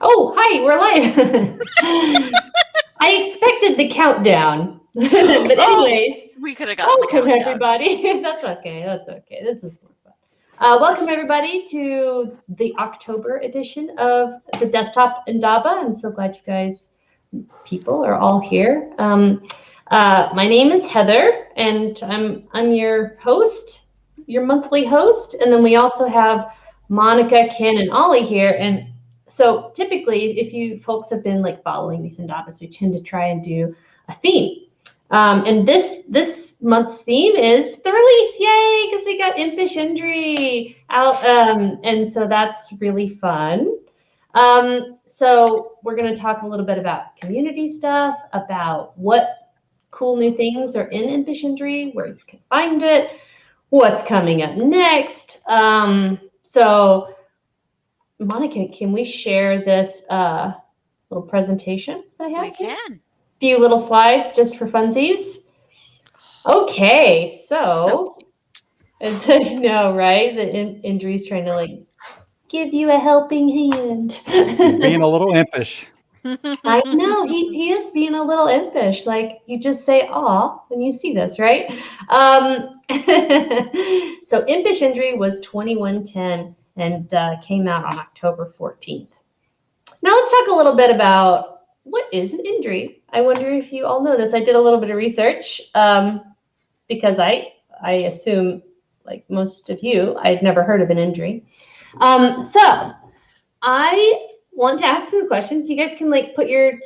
Oh, hi, we're live. I expected the countdown. But anyways, we could have gotten the welcome countdown. everybody. That's okay. That's okay. This is more fun. Welcome everybody to the October edition of the Desktop Indaba. I'm so glad you guys, people, are all here. My name is Heather, and I'm your host, your monthly host, and then we also have Monica, Ken, and Ollie here. And so typically, if you folks have been like following these Indabas, we tend to try and do a theme. And this month's theme is the release, yay! Because we got Impish Indri out, and so that's really fun. So we're going to talk a little bit about community stuff, about what cool new things are in Impish Indri, where you can find it, what's coming up next. So Monica, can we share this little presentation I have? We can. Few little slides just for funsies. Okay, so I know, right? The Indri's trying to like give you a helping hand. He's being a little impish. I know he is being a little impish. Like you just say "aw" when you see this, right? So Impish Indri was 2110 and came out on October 14th. Now let's talk a little bit about what is an Indri. I wonder if you all know this. I did a little bit of research because I assume, like most of you, I'd never heard of an Indri. So I want to ask some questions. You guys can like put your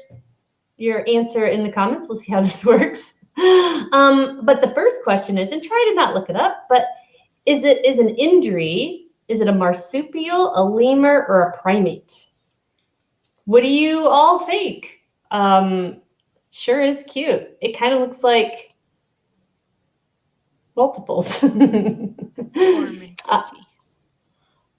answer in the comments. We'll see how this works. But the first question is, and try to not look it up, but is an Indri, is it a marsupial, a lemur, or a primate? What do you all think? Sure is cute. It kind of looks like multiples.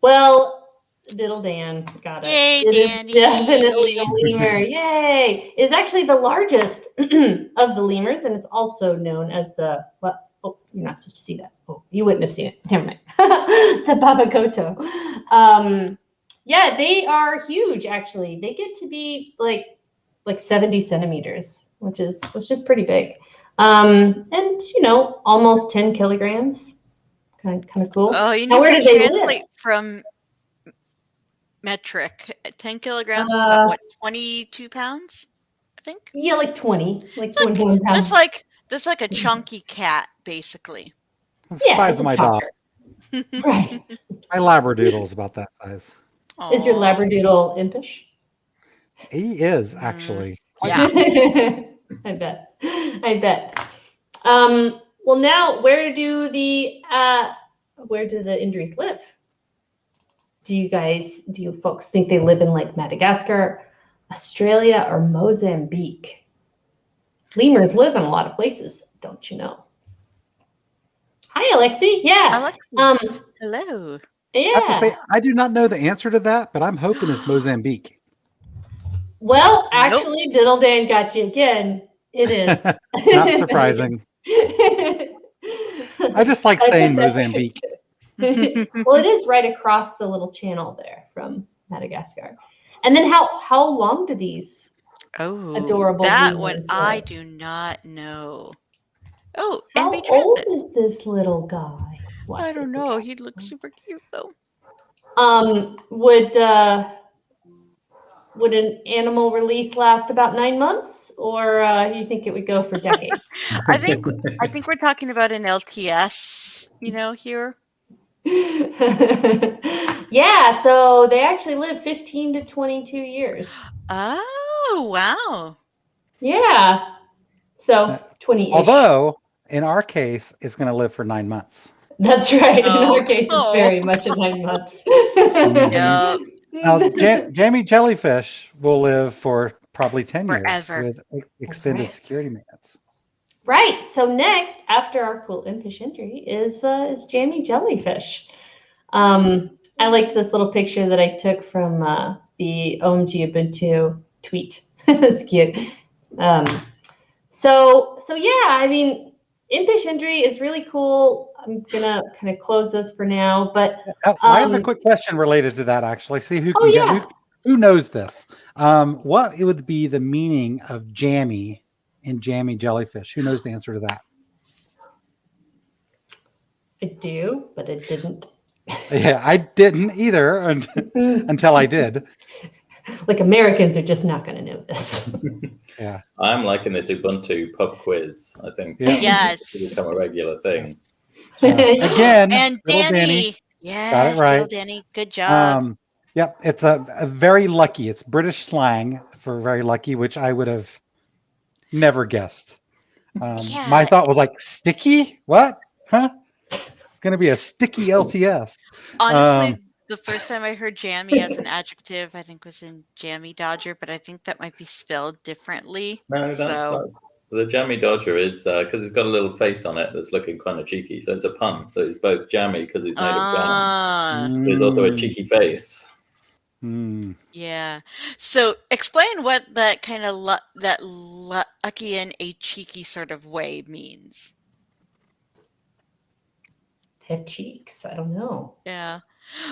Well, Diddle Dan got it. Yay, it Danny. Is definitely a lemur. Yay! It's actually the largest of the lemurs, and it's also known as the what? Oh, you're not supposed to see that. Oh, you wouldn't have seen it. Never mind. The babakoto. Yeah, they are huge. Actually, they get to be like 70 centimeters, which is pretty big. And almost 10 kilograms. Kind of cool. Oh, you need now, where to do they translate live? From metric. 10 kilograms, about what, 22 pounds? I think. Yeah, like 20, like 21 pounds. That's like a chunky cat, basically. The size of my dog. Right. My Labradoodle is about that size. Aww. Is your Labradoodle impish? He is actually. Yeah. I bet. Well, now where do the Indris live? Do you folks think they live in like Madagascar, Australia, or Mozambique? Lemurs live in a lot of places, don't you know? Hi, Alexi. Yeah. Alexi. Hello. Yeah. I have to say, I do not know the answer to that, but I'm hoping it's Mozambique. Well, actually, nope. Diddle Dan got you again. It is. Not surprising. I just like saying Mozambique. Well, it is right across the little channel there from Madagascar. And then how long do these adorable that one live? I do not know. Oh, how NB old Transit. is this little guy? I don't know. He looks super cute though. Would an animal release last about 9 months, or you think it would go for decades? I think we're talking about an LTS, here. Yeah, so they actually live 15 to 22 years. Oh, wow. Yeah. So 20-ish. Although, in our case, it's going to live for 9 months. That's right. In our case, it's very much in 9 months. Yep. Now, Jammy Jellyfish will live for probably 10 Forever. years with extended security maintenance. Right. So next, after our cool Impish Indri, is Jammy Jellyfish. I liked this little picture that I took from the OMG Ubuntu tweet. It's cute. So yeah, I mean, Impish Indri is really cool. I'm gonna kind of close this for now, but I have a quick question related to that. Actually, see who can Who knows this? What it would be the meaning of jammy in Jammy Jellyfish? Who knows the answer to that? I do, but it didn't. Yeah, I didn't either until I did. Like Americans are just not going to know this. Yeah. I'm liking this Ubuntu pub quiz. I think Yeah. Yes. it's become a regular thing. Again, And little Danny. Got it Yes, right. little Danny. Good job. Yep, it's a very lucky. It's British slang for very lucky, which I would have never guessed. My Yeah. thought was like sticky. What? Huh? It's going to be a sticky LTS. Honestly, the first time I heard jammy as an adjective, I think was in Jammy Dodger, but I think that might be spelled differently. No, that's So the Jammy Dodger is because it's got a little face on it that's looking kind of cheeky. So it's a pun. So it's both jammy because it's made of jam. ah, There's also a cheeky face. yeah. So explain what that kind of lucky in a cheeky sort of way means. Head cheeks. I don't know. Yeah.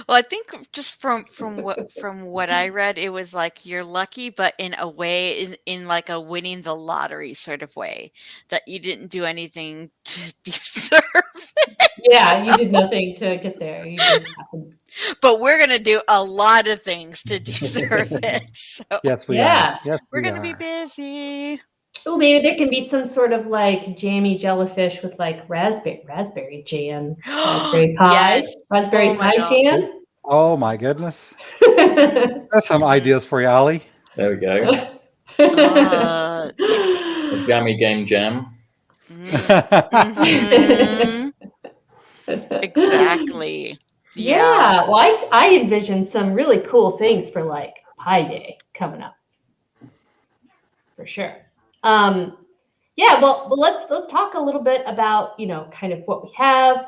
Well, I think just from what I read, it was like you're lucky, but in a way, in like a winning the lottery sort of way, that you didn't do anything to deserve it. Yeah, you did nothing to get there. You just happened. But we're gonna do a lot of things to deserve it. So Yes, we Yeah. are. Yes, we're we gonna be are. busy. Oh, maybe there can be some sort of like jammy jellyfish with like raspberry jam, raspberry pie, Yes. raspberry Oh my pie God. jam. Oh my goodness. There's some ideas for you, Ollie. There we go. Yeah. A jammy game jam. Mhm. Exactly. Yeah. Well, I envision some really cool things for like Pi Day coming up. For sure. Yeah, well, let's talk a little bit about, kind of what we have,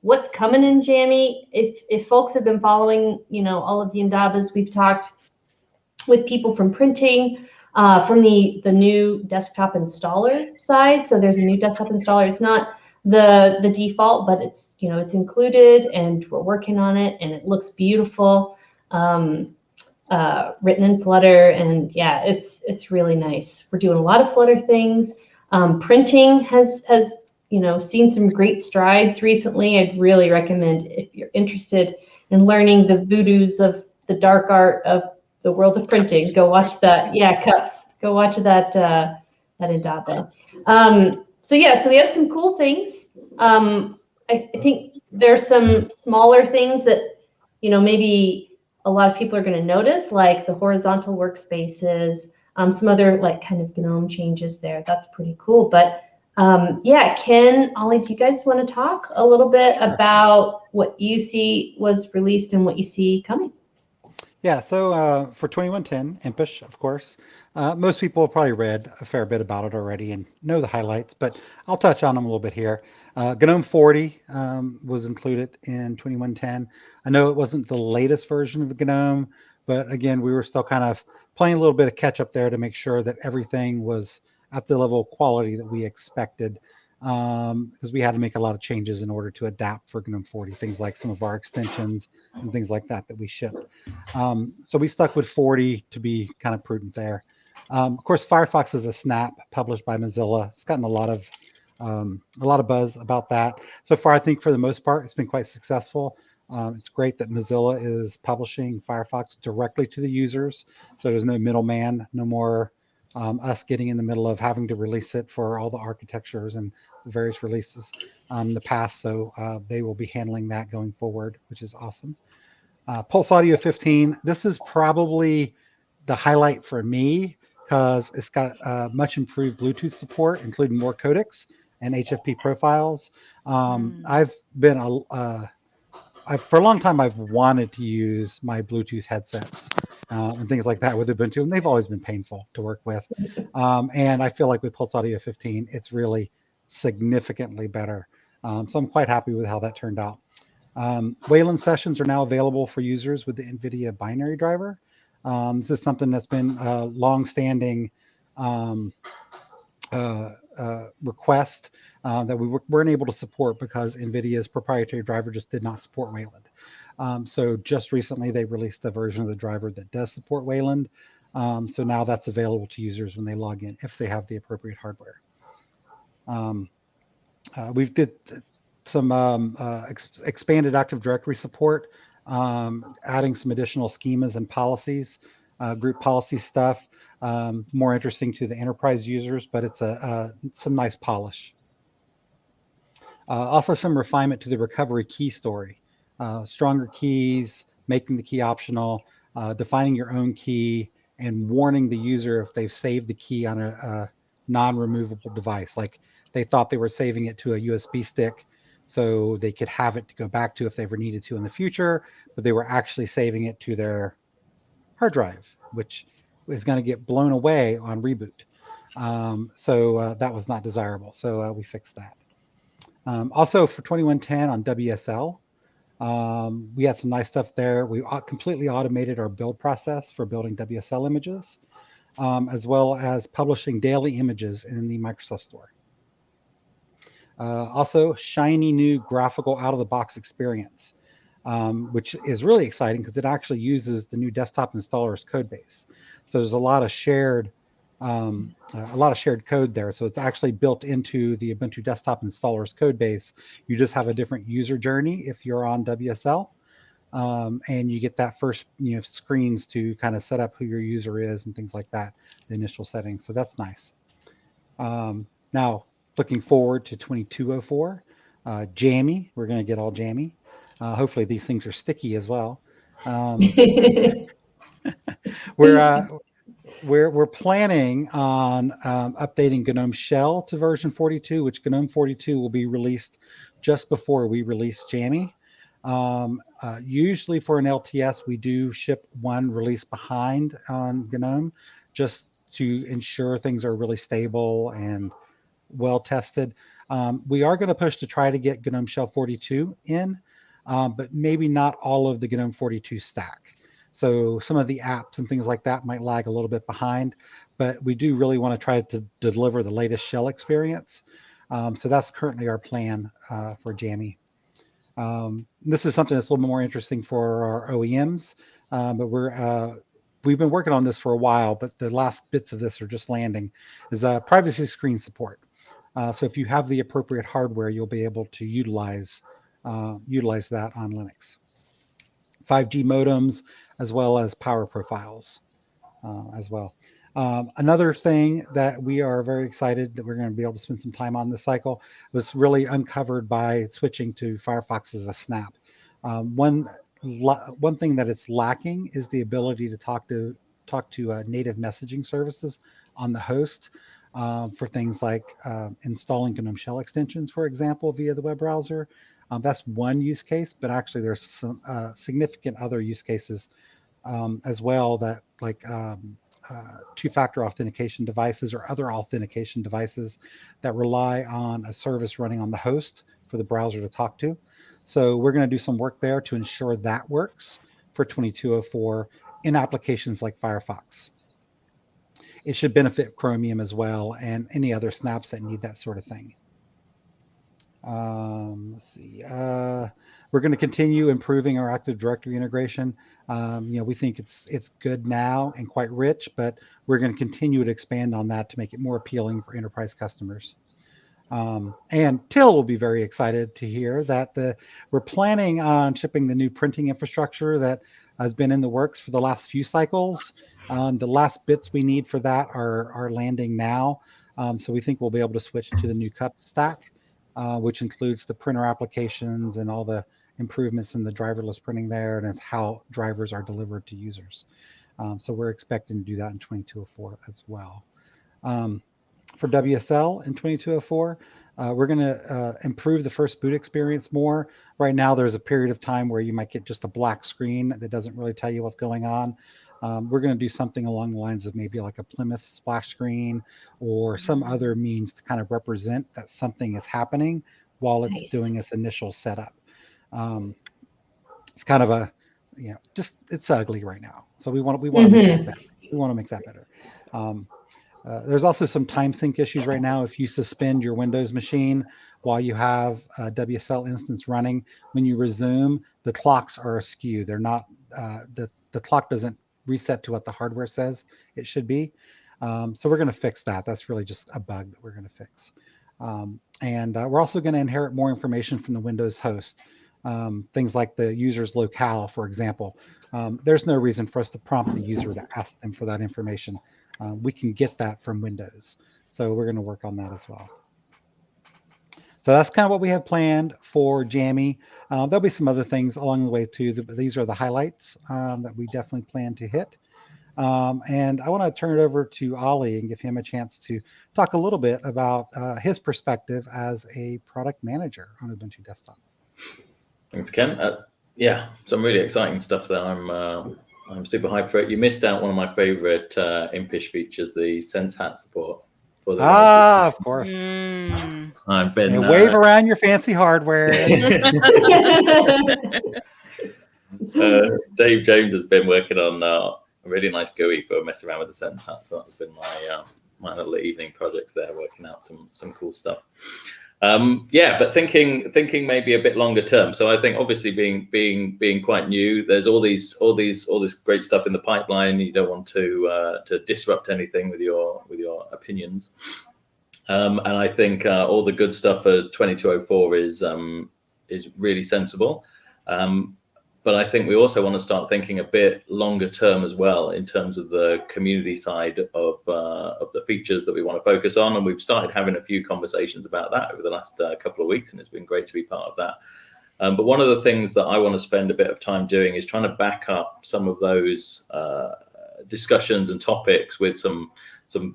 what's coming in Jammy. If folks have been following, all of the Indabas, we've talked with people from printing, from the new desktop installer side. So there's a new desktop installer. It's not the default, but it's it's included, and we're working on it, and it looks beautiful. Written in Flutter, and yeah, it's really nice. We're doing a lot of Flutter things. Printing has seen some great strides recently. I'd really recommend, if you're interested in learning the voodoos of the dark art of the world of printing, Cups. go watch that. Yeah, cups. Go watch that Indaba. So yeah, so we have some cool things. I think there's some smaller things that maybe a lot of people are going to notice, like the horizontal workspaces, some other like kind of GNOME changes there. That's pretty cool. But yeah, Ken, Ollie, do you guys want to talk a little bit about what you see was released and what you see coming? Yeah, so for 2110, Impish, of course, most people have probably read a fair bit about it already and know the highlights, but I'll touch on them a little bit here. GNOME 40 was included in 2110. I know it wasn't the latest version of GNOME, but again, we were still kind of playing a little bit of catch up there to make sure that everything was at the level of quality that we expected, because we had to make a lot of changes in order to adapt for GNOME 40, things like some of our extensions and things like that we shipped. So we stuck with 40 to be kind of prudent there. Of course, Firefox is a snap published by Mozilla. It's gotten a lot of buzz about that. So far, I think for the most part, it's been quite successful. It's great that Mozilla is publishing Firefox directly to the users. So there's no middleman, no more us getting in the middle of having to release it for all the architectures and the various releases in the past. So they will be handling that going forward, which is awesome. Pulse Audio 15, this is probably the highlight for me because it's got much improved Bluetooth support, including more codecs and HFP profiles. I've been for a long time, I've wanted to use my Bluetooth headsets and things like that with Ubuntu, and they've always been painful to work with. And I feel like with Pulse Audio 15, it's really significantly better. So I'm quite happy with how that turned out. Wayland sessions are now available for users with the NVIDIA binary driver. This is something that's been a long-standing request that we weren't able to support because NVIDIA's proprietary driver just did not support Wayland. So just recently they released a version of the driver that does support Wayland. So now that's available to users when they log in if they have the appropriate hardware. We've did some expanded Active Directory support, adding some additional schemas and policies, group policy stuff, more interesting to the enterprise users, but it's some nice polish. Also some refinement to the recovery key story, stronger keys, making the key optional, defining your own key, and warning the user if they've saved the key on a non-removable device. Like they thought they were saving it to a USB stick so they could have it to go back to if they ever needed to in the future, but they were actually saving it to their hard drive, which is going to get blown away on reboot. So that was not desirable. So we fixed that. Also for 2110 on WSL, we had some nice stuff there. We completely automated our build process for building WSL images, as well as publishing daily images in the Microsoft Store. Also, shiny new graphical out-of-the-box experience, which is really exciting because it actually uses the new desktop installer's code base. So there's a lot of shared code there. So it's actually built into the Ubuntu desktop installer's code base. You just have a different user journey if you're on WSL, and you get that first screens to kind of set up who your user is and things like that, the initial settings. So that's nice. Now, looking forward to 2204, Jammy. We're going to get all jammy. Hopefully these things are sticky as well. We're planning on updating GNOME Shell to version 42, which GNOME 42 will be released just before we release Jammy. Usually for an LTS, we do ship one release behind on GNOME just to ensure things are really stable and well tested. We are going to push to try to get GNOME Shell 42 in, but maybe not all of the GNOME 42 stack. So some of the apps and things like that might lag a little bit behind, but we do really want to try to deliver the latest shell experience. So that's currently our plan for Jammy. This is something that's a little bit more interesting for our OEMs, but we've been working on this for a while, but the last bits of this are just landing, is privacy screen support. So if you have the appropriate hardware, you'll be able to utilize that on Linux. 5G modems, as well as power profiles as well. Another thing that we are very excited that we're going to be able to spend some time on this cycle was really uncovered by switching to Firefox as a snap. One thing that it's lacking is the ability to talk to native messaging services on the host for things like installing GNOME Shell extensions, for example, via the web browser. That's one use case, but actually there's some significant other use cases as well, that like two-factor authentication devices or other authentication devices that rely on a service running on the host for the browser to talk to. So we're going to do some work there to ensure that works for 2204 in applications like Firefox. It should benefit Chromium as well and any other snaps that need that sort of thing. Let's see. We're going to continue improving our Active Directory integration. We think it's good now and quite rich, but we're going to continue to expand on that to make it more appealing for enterprise customers. And Till will be very excited to hear that we're planning on shipping the new printing infrastructure that has been in the works for the last few cycles. The last bits we need for that are landing now. So we think we'll be able to switch to the new cup stack, which includes the printer applications and all the improvements in the driverless printing there, and it's how drivers are delivered to users. So we're expecting to do that in 2204 as well. For WSL in 2204, we're going to improve the first boot experience more. Right now, there's a period of time where you might get just a black screen that doesn't really tell you what's going on. We're going to do something along the lines of maybe like a Plymouth splash screen or some other means to kind of represent that something is happening while it's doing its initial setup. It's kind of it's ugly right now. So we want to make that better. We want to make that better. There's also some time sync issues right now. If you suspend your Windows machine while you have a WSL instance running, when you resume, the clocks are askew. They're not, the clock doesn't reset to what the hardware says it should be. So we're going to fix that. That's really just a bug that we're going to fix. And we're also going to inherit more information from the Windows host. Things like the user's locale, for example. There's no reason for us to prompt the user to ask them for that information. We can get that from Windows. So we're going to work on that as well. So that's kind of what we have planned for Jammy. There'll be some other things along the way too. These are the highlights that we definitely plan to hit. And I want to turn it over to Ollie and give him a chance to talk a little bit about his perspective as a product manager on Ubuntu Desktop. Thanks, Ken. Yeah, some really exciting stuff there. I'm super hyped for it. You missed out one of my favorite Impish features, the Sense Hat support. Of course. I've been wave around your fancy hardware. Dave James has been working on a really nice GUI for messing around with the Sense Hat. So that's been my little evening projects there, working out some cool stuff. Yeah, but thinking maybe a bit longer term. So I think obviously being quite new, there's all this great stuff in the pipeline. You don't want to disrupt anything with your opinions. And I think all the good stuff for 2204 is really sensible. But I think we also want to start thinking a bit longer term as well in terms of the community side of the features that we want to focus on. And we've started having a few conversations about that over the last couple of weeks, and it's been great to be part of that. But one of the things that I want to spend a bit of time doing is trying to back up some of those discussions and topics with some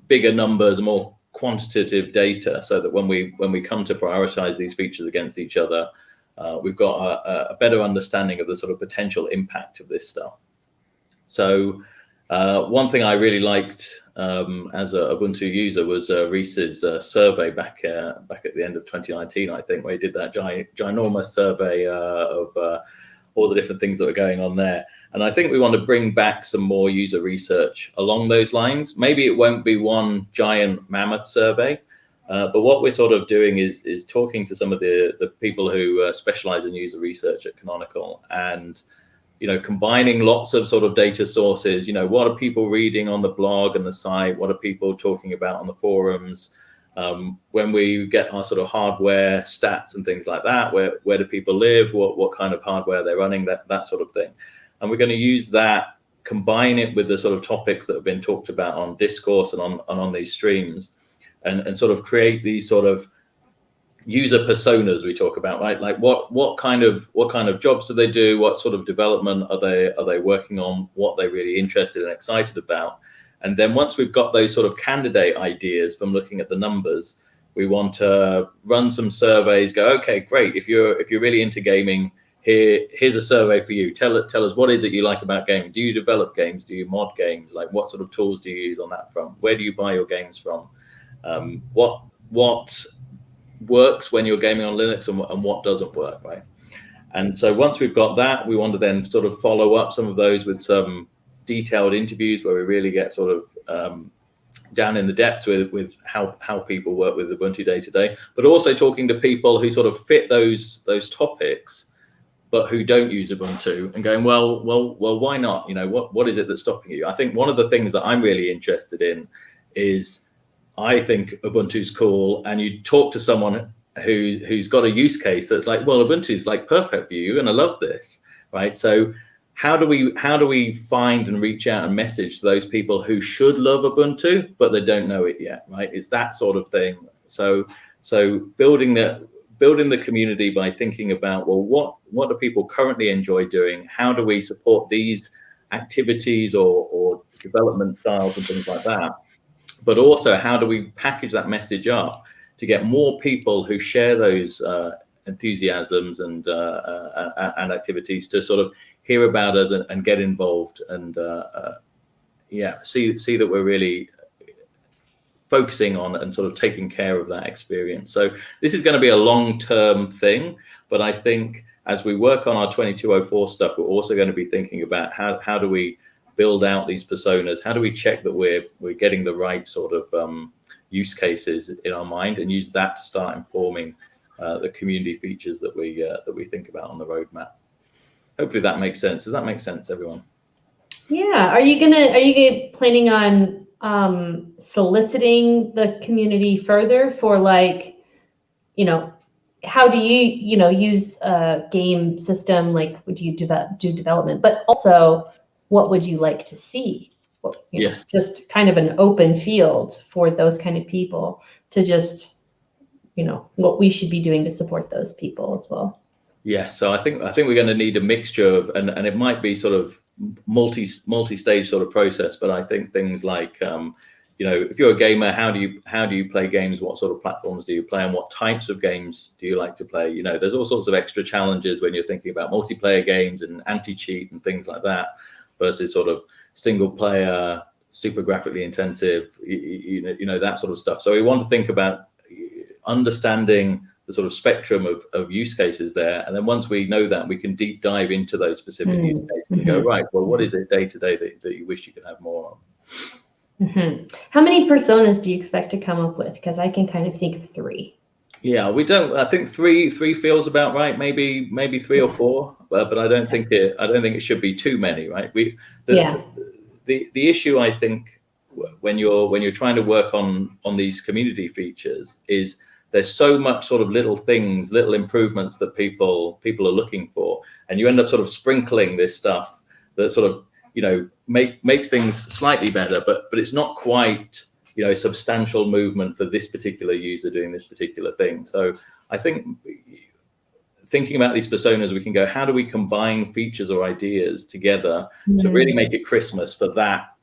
bigger numbers, more quantitative data, so that when we come to prioritize these features against each other, we've got a better understanding of the sort of potential impact of this stuff. So one thing I really liked as a Ubuntu user was Reese's survey back at the end of 2019, I think, where he did that ginormous survey of all the different things that were going on there. And I think we want to bring back some more user research along those lines. Maybe it won't be one giant mammoth survey, but what we're sort of doing is talking to some of the people who specialize in user research at Canonical, and combining lots of sort of data sources. What are people reading on the blog and the site? What are people talking about on the forums? When we get our sort of hardware stats and things like that, where do people live? What kind of hardware they're running? That sort of thing. And we're going to use that, combine it with the sort of topics that have been talked about on Discourse and on these streams, and sort of create these sort of user personas we talk about, right? Like what kind of jobs do they do? What sort of development are they working on? What they're really interested and excited about? And then once we've got those sort of candidate ideas from looking at the numbers, we want to run some surveys. Go, okay, great. If you're really into gaming, here's a survey for you. Tell us, what is it you like about gaming? Do you develop games? Do you mod games? Like, what sort of tools do you use on that front? Where do you buy your games from? What works when you're gaming on Linux and what doesn't work, right? And so once we've got that, we want to then sort of follow up some of those with some detailed interviews where we really get sort of down in the depths with how people work with Ubuntu day to day, but also talking to people who sort of fit those topics, but who don't use Ubuntu, and going, well, why not? What is it that's stopping you? I think one of the things that I'm really interested in is, I think Ubuntu's cool, and you talk to someone who's got a use case that's like, well, Ubuntu's like perfect for you, and I love this, right? So how do we find and reach out and message to those people who should love Ubuntu, but they don't know it yet, right? It's that sort of thing. So building the community by thinking about, well, what do people currently enjoy doing? How do we support these activities or development styles and things like that? But also, how do we package that message up to get more people who share those enthusiasms and activities to sort of hear about us and get involved, and see that we're really focusing on and sort of taking care of that experience. So this is going to be a long-term thing, but I think as we work on our 2204 stuff, we're also going to be thinking about how do we build out these personas? How do we check that we're getting the right sort of use cases in our mind, and use that to start informing the community features that we think about on the roadmap. Hopefully that makes sense. Does that make sense, everyone? Yeah. Are you planning on soliciting the community further for, like, how do you use a game system? Like, would you do development? But also, what would you like to see? Yes. Just kind of an open field for those kind of people to just, what we should be doing to support those people as well. Yes. So I think we're going to need a mixture of, and it might be sort of multi-stage sort of process. But I think things like, if you're a gamer, how do you play games? What sort of platforms do you play, and what types of games do you like to play? There's all sorts of extra challenges when you're thinking about multiplayer games and anti-cheat and things like that, versus sort of single player, super graphically intensive, that sort of stuff. So we want to think about understanding the sort of spectrum of use cases there, and then once we know that, we can deep dive into those specific use cases and go, right, well, what is it day to day that you wish you could have more of? How many personas do you expect to come up with? Because I can kind of think of 3. Yeah, we don't. I think three feels about right. Maybe 3 or 4, but I don't think it should be too many, right? The issue, I think, when you're trying to work on these community features is there's so much sort of little things, little improvements that people are looking for, and you end up sort of sprinkling this stuff that sort of makes things slightly better, but it's not quite a substantial movement for this particular user doing this particular thing. So I think thinking about these personas, we can go, how do we combine features or ideas together to really make it Christmas for that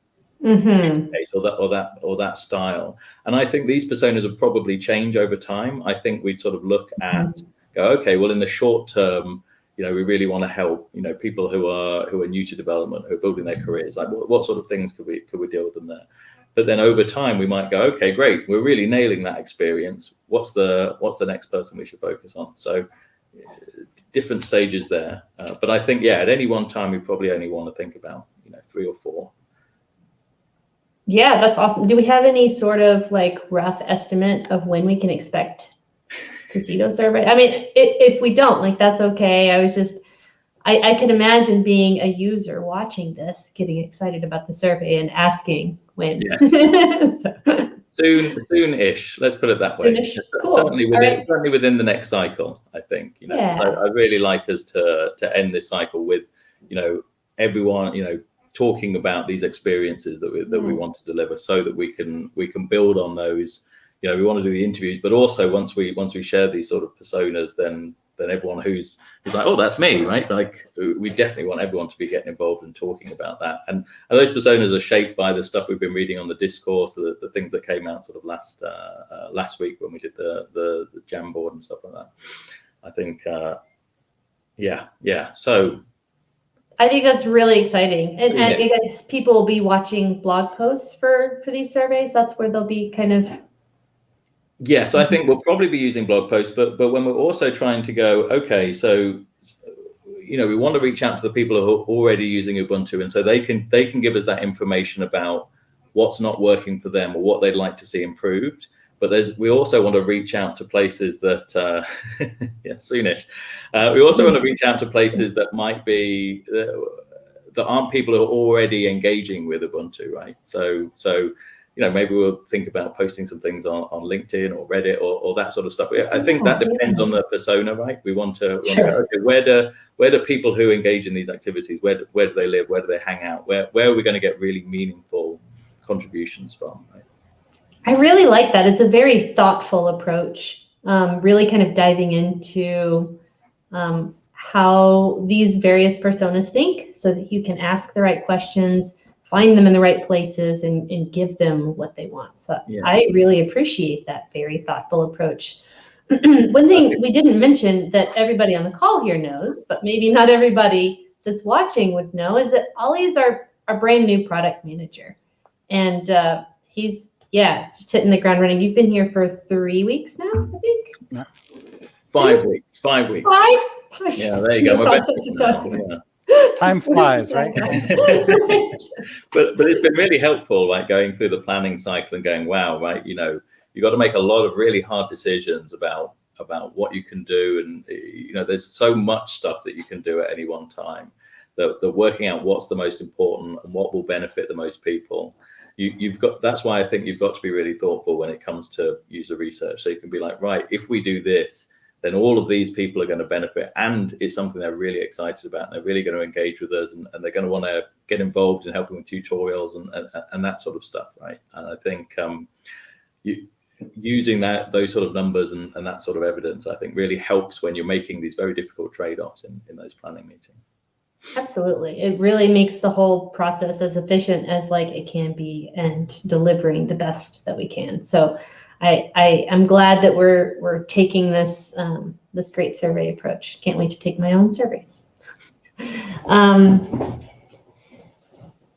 case or that style? And I think these personas will probably change over time. I think we'd sort of look at, go, okay, well, in the short term, we really want to help, people who are new to development, who are building their careers. Like, what sort of things could we deal with them there? But then over time, we might go, okay, great, we're really nailing that experience. What's the next person we should focus on? So different stages there. But I think, at any one time, we probably only want to think about 3 or 4. Yeah, that's awesome. Do we have any sort of like rough estimate of when we can expect to see those surveys? I mean, if we don't, like, that's okay. I can imagine being a user watching this, getting excited about the survey and asking when. Yes. Soon-ish. Let's put it that way. Soon-ish. Cool. Certainly within the next cycle, I think. Yeah. So I really like us to end this cycle with, everyone, talking about these experiences that we want to deliver, so that we can build on those. We want to do the interviews, but also once we share these sort of personas, then everyone who's like, oh, that's me, right? Like, we definitely want everyone to be getting involved and talking about that. And those personas are shaped by the stuff we've been reading on the discourse, the things that came out sort of last week when we did the jam board and stuff like that. I think, So I think that's really exciting. And I guess people will be watching blog posts for these surveys. That's where they'll be kind of. Yes, I think we'll probably be using blog posts, but when we're also trying to go, okay, so we want to reach out to the people who are already using Ubuntu, and so they can give us that information about what's not working for them or what they'd like to see improved. But we also want to reach out to places that, soonish. We also want to reach out to places that might be that aren't people who are already engaging with Ubuntu, right? So maybe we'll think about posting some things on LinkedIn or Reddit or that sort of stuff. I think that depends on the persona, right? We want to go, okay, where do people who engage in these activities, where do they live? Where do they hang out? Where are we going to get really meaningful contributions from, right? I really like that. It's a very thoughtful approach, really kind of diving into how these various personas think, so that you can ask the right questions, find them in the right places, and give them what they want. So I really appreciate that very thoughtful approach. One thing we didn't mention that everybody on the call here knows, but maybe not everybody that's watching would know, is that Ollie is our brand new product manager. And he's just hitting the ground running. You've been here for 3 weeks now, I think? No. 5 weeks. 5 weeks. 5? Yeah, there you go. Time flies, right? but it's been really helpful, like, going through the planning cycle and going, wow, right, you got to make a lot of really hard decisions about about what you can do, and there's so much stuff that you can do at any one time. That working out what's the most important and what will benefit the most people. You've got. That's why I think you've got to be really thoughtful when it comes to user research. So you can be like, right, if we do this, then all of these people are going to benefit, and it's something they're really excited about. And they're really going to engage with us, and they're going to want to get involved in helping with tutorials and that sort of stuff, right? And I think using those sort of numbers and that sort of evidence, I think, really helps when you're making these very difficult trade-offs in those planning meetings. Absolutely. It really makes the whole process as efficient as it can be and delivering the best that we can. So I'm glad that we're taking this this great survey approach. Can't wait to take my own surveys.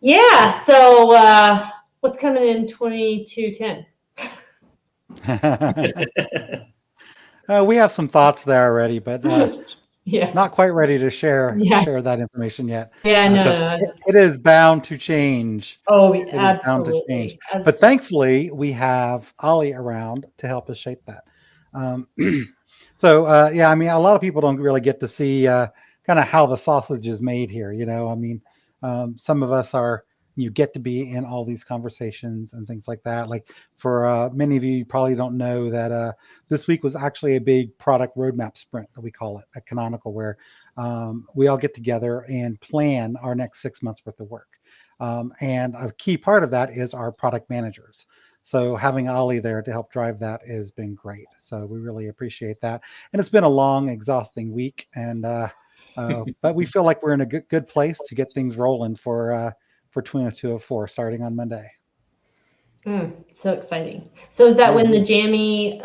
Yeah. So what's coming in 2210? We have some thoughts there already, but yeah, not quite ready to share that information yet. Yeah, no. It is bound to change. Oh, it absolutely. is bound to change. But thankfully, we have Ollie around to help us shape that. So yeah, I mean, a lot of people don't really get to see kind of how the sausage is made here. I mean, some of us get to be in all these conversations and things like that. Like for many of you probably don't know that this week was actually a big product roadmap sprint that we call it at Canonical, where we all get together and plan our next 6 months worth of work. And a key part of that is our product managers. So having Ollie there to help drive that has been great. So we really appreciate that. And it's been a long, exhausting week, and but we feel like we're in a good place to get things rolling for 2204 starting on Monday. So exciting. So is that when the Jammy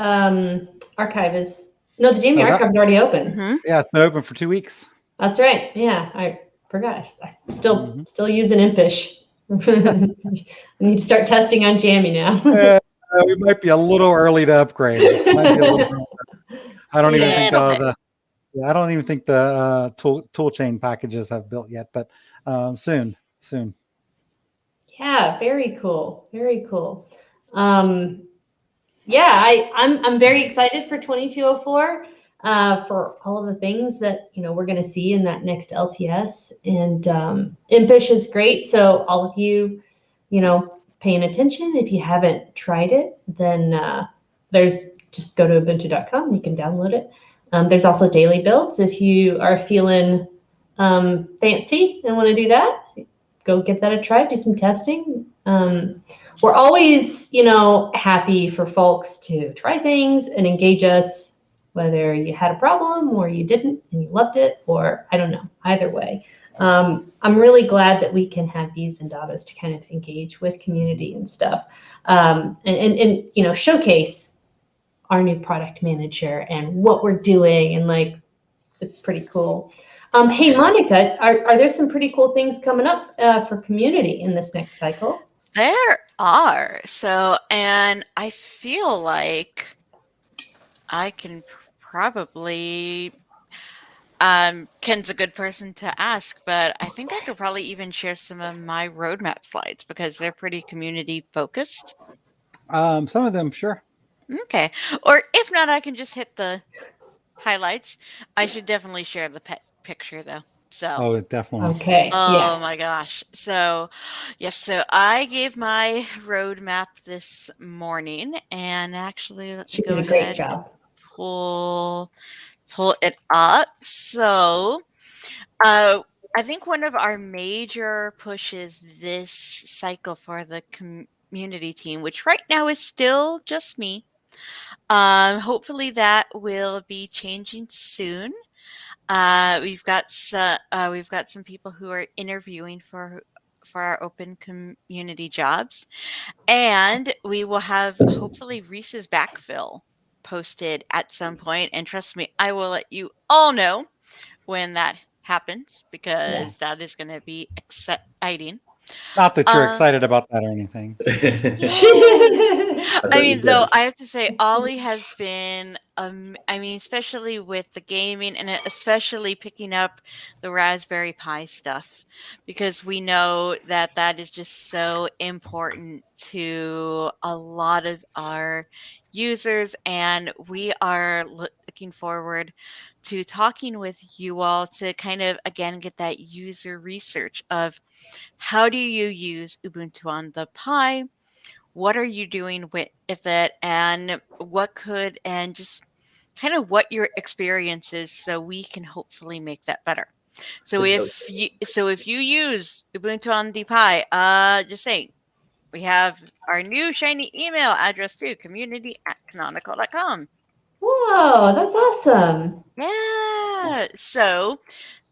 archive is? No, the Jammy archive is already open. Mm-hmm. Yeah, it's been open for 2 weeks. That's right. Yeah, I forgot. I'm still using Impish. I need to start testing on Jammy now. We might be a little early to upgrade. I don't even think the toolchain packages have built yet, but soon. Yeah, very cool. Very cool. Yeah, I'm very excited for 2204 for all of the things that we're going to see in that next LTS. And Impish is great. So all of you, paying attention. If you haven't tried it, then just go to ubuntu.com. You can download it. There's also daily builds. If you are feeling fancy and want to do that, go give that a try. Do some testing. We're always, happy for folks to try things and engage us, whether you had a problem or you didn't and you loved it, or I don't know, either way. I'm really glad that we can have these Indabas to kind of engage with community and stuff, and showcase our new product manager and what we're doing, and it's pretty cool. Hey, Monica, are there some pretty cool things coming up for community in this next cycle? There are. So, and I feel like I can probably, Ken's a good person to ask, but I think I could probably even share some of my roadmap slides because they're pretty community focused. Some of them, sure. Okay. Or if not, I can just hit the highlights. I should definitely share the picture though. So definitely. Okay. Oh my gosh. So yes, so I gave my roadmap this morning, and actually let me go ahead and pull it up. So I think one of our major pushes this cycle for the community team, which right now is still just me. Hopefully that will be changing soon. We've got some people who are interviewing for our open community jobs, and we will have hopefully Reese's backfill posted at some point. And trust me, I will let you all know when that happens because that is going to be exciting. Not that you're excited about that or anything. I mean, though, I have to say, Ollie has been I mean, especially with the gaming and especially picking up the Raspberry Pi stuff, because we know that that is just so important to a lot of our users. And we are looking forward to talking with you all to kind of, again, get that user research of how do you use Ubuntu on the Pi? What are you doing with it, and what could, and just kind of what your experience is, so we can hopefully make that better. So if you use Ubuntu on the Pi, just saying, we have our new shiny email address too, community@canonical.com. Whoa, that's awesome. Yeah. So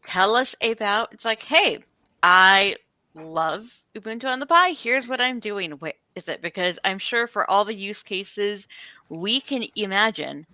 tell us about, it's like, hey, I love Ubuntu on the Pi. Here's what I'm doing with it, because I'm sure for all the use cases we can imagine,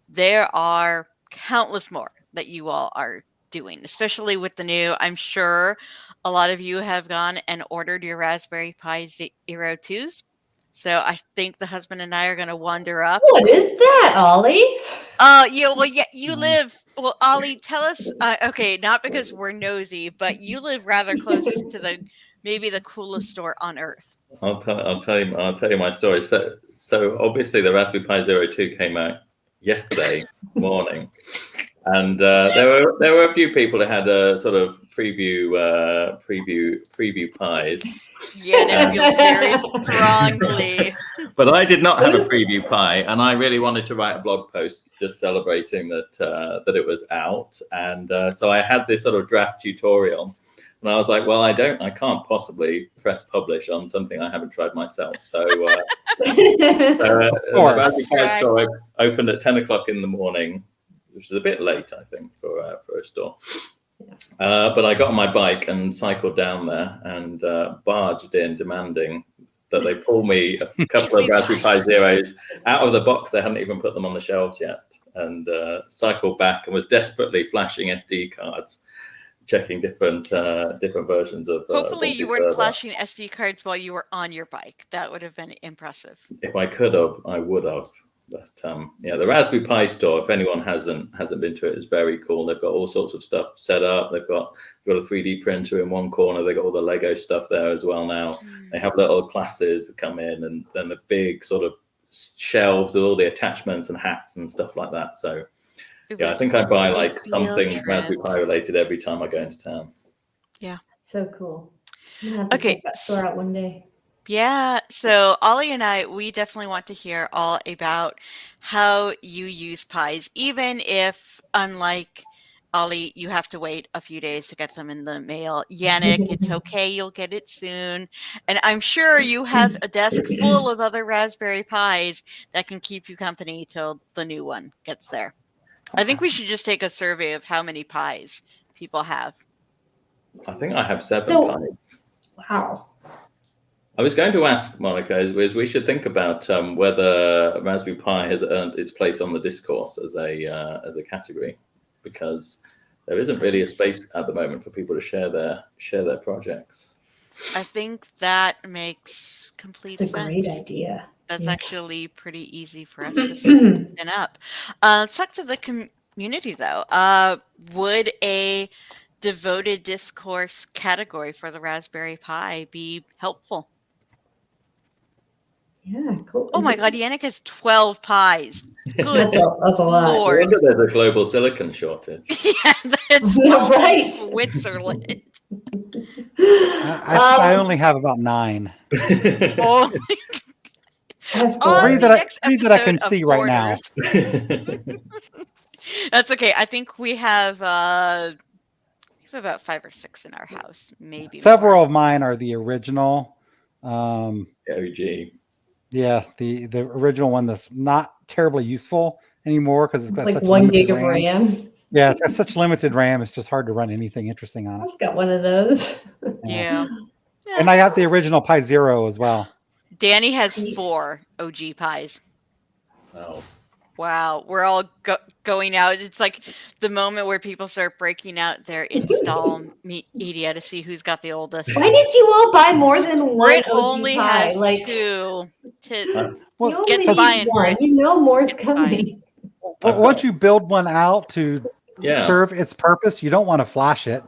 there are countless more that you all are doing, especially with the new. I'm sure a lot of you have gone and ordered your Raspberry Pi Zero 2s. So I think the husband and I are going to wander up. What is that, Ollie? Yeah, well, yeah, you live. Well, Ollie, tell us. Okay, not because we're nosy, but you live rather close to maybe the coolest store on earth. I'll tell you my story. So obviously the Raspberry Pi Zero 2 came out yesterday morning, and there were a few people that had a sort of preview Pis. Yeah, and it feels very strongly. But I did not have a preview Pi, and I really wanted to write a blog post just celebrating that it was out, and so I had this sort of draft tutorial, and I was like, well, I can't possibly press publish on something I haven't tried myself. So the Raspberry Pi store opened at 10 o'clock in the morning, which is a bit late, I think, for a store. But I got on my bike and cycled down there and barged in, demanding that they pull me a couple of Raspberry Pi Zeros out of the box. They hadn't even put them on the shelves yet, and cycled back and was desperately flashing SD cards, checking different versions of. Hopefully, you weren't flashing SD cards while you were on your bike. That would have been impressive. If I could have, I would have. But yeah, the Raspberry Pi store, if anyone hasn't been to it, is very cool. They've got all sorts of stuff set up. They've got a 3D printer in one corner. They've got all the Lego stuff there as well now. They have little classes that come in, and then the big sort of shelves with all the attachments and hats and stuff like that. So yeah, I think I buy like something Raspberry Pi related every time I go into town. Yeah. So cool. I'm gonna have to check that store out one day. Yeah, so Ollie and I, we definitely want to hear all about how you use Pis, even if, unlike Ollie, you have to wait a few days to get them in the mail. Yannick, it's okay, you'll get it soon. And I'm sure you have a desk full of other Raspberry Pis that can keep you company till the new one gets there. I think we should just take a survey of how many Pis people have. I think I have 7 Pis. Wow. I was going to ask Monica, is we should think about whether Raspberry Pi has earned its place on the discourse as a category, because there isn't really a space at the moment for people to share their projects. I think that makes complete sense. It's a great idea. That's actually pretty easy for us to spin up. Let's talk to the community, though. Would a devoted discourse category for the Raspberry Pi be helpful? Yeah, cool. Oh my God, Yannick has 12 Pis. Good. That's a lot. I wonder there's a global silicon shortage. Yeah, that's all right. Switzerland. I only have about 9. Oh, I have 4. Three that I can see right now. That's okay. I think we have about 5 or 6 in our house, maybe. Several of mine are the original. OG. Yeah, the original one that's not terribly useful anymore because it's got like such 1 limited gig of RAM. Yeah, it's got such limited RAM. It's just hard to run anything interesting on it. I've got one of those. Yeah. And I got the original Pi Zero as well. Danny has 4 OG Pis. Oh. Wow, we're all going out. It's like the moment where people start breaking out their install media to see who's got the oldest. Why did you all buy more than one? It only has 2. You Get only the need buy-in, one. Brit. You know more's coming. But once you build one out to Yeah. serve its purpose, you don't want to flash it,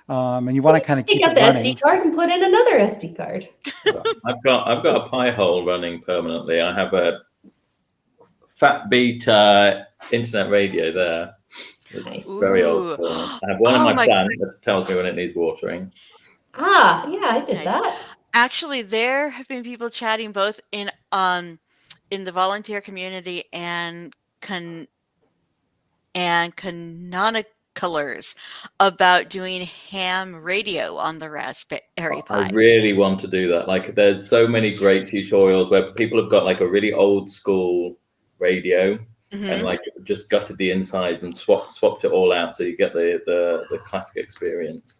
and you want to kind of Take keep out it the running. SD card and put in another SD card. I've got a Pi-hole running permanently. I have a fat beat internet radio there. It's Nice. very old Ooh. school. I have one in my plant that tells me when it needs watering. Ah, yeah, I did Nice. that. Actually, there have been people chatting both in the volunteer community and canonicalers about doing ham radio on the Raspberry I Pi. really want to do that. Like, there's so many great tutorials where people have got like a really old school radio and like just gutted the insides and swapped it all out, so you get the classic experience.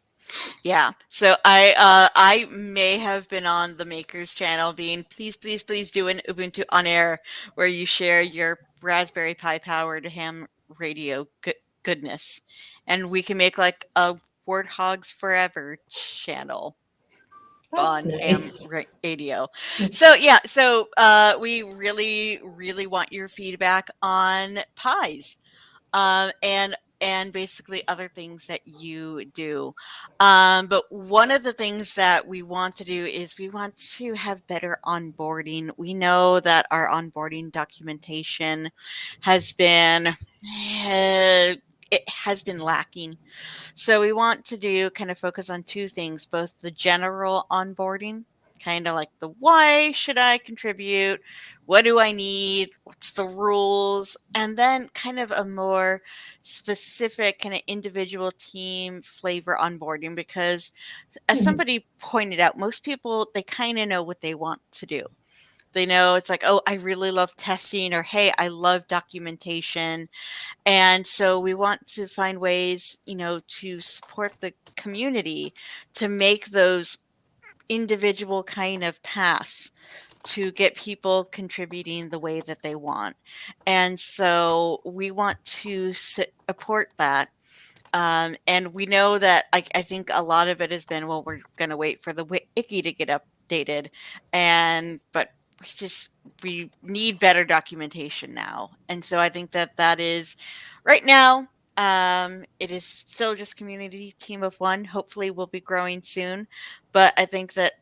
Yeah. So I may have been on the Makers channel being please do an Ubuntu on air where you share your Raspberry Pi powered ham radio goodness, and we can make like a Warthogs Forever channel on ham radio. So yeah, so we really want your feedback on pies, and basically other things that you do. But one of the things that we want to do is we want to have better onboarding. We know that our onboarding documentation has been lacking. So we want to kind of focus on two things, both the general onboarding, kind of like the why should I contribute? What do I need? What's the rules? And then kind of a more specific kind of individual team flavor onboarding, because as somebody pointed out, most people, they kind of know what they want to do. They know it's like, oh, I really love testing, or hey, I love documentation. And so we want to find ways, to support the community to make those individual kind of paths to get people contributing the way that they want. And so we want to support that. And we know that I think a lot of it has been, well, we're going to wait for the wiki to get updated. But we need better documentation now. And so I think that is right now, it is still just community team of one. Hopefully we'll be growing soon. But I think that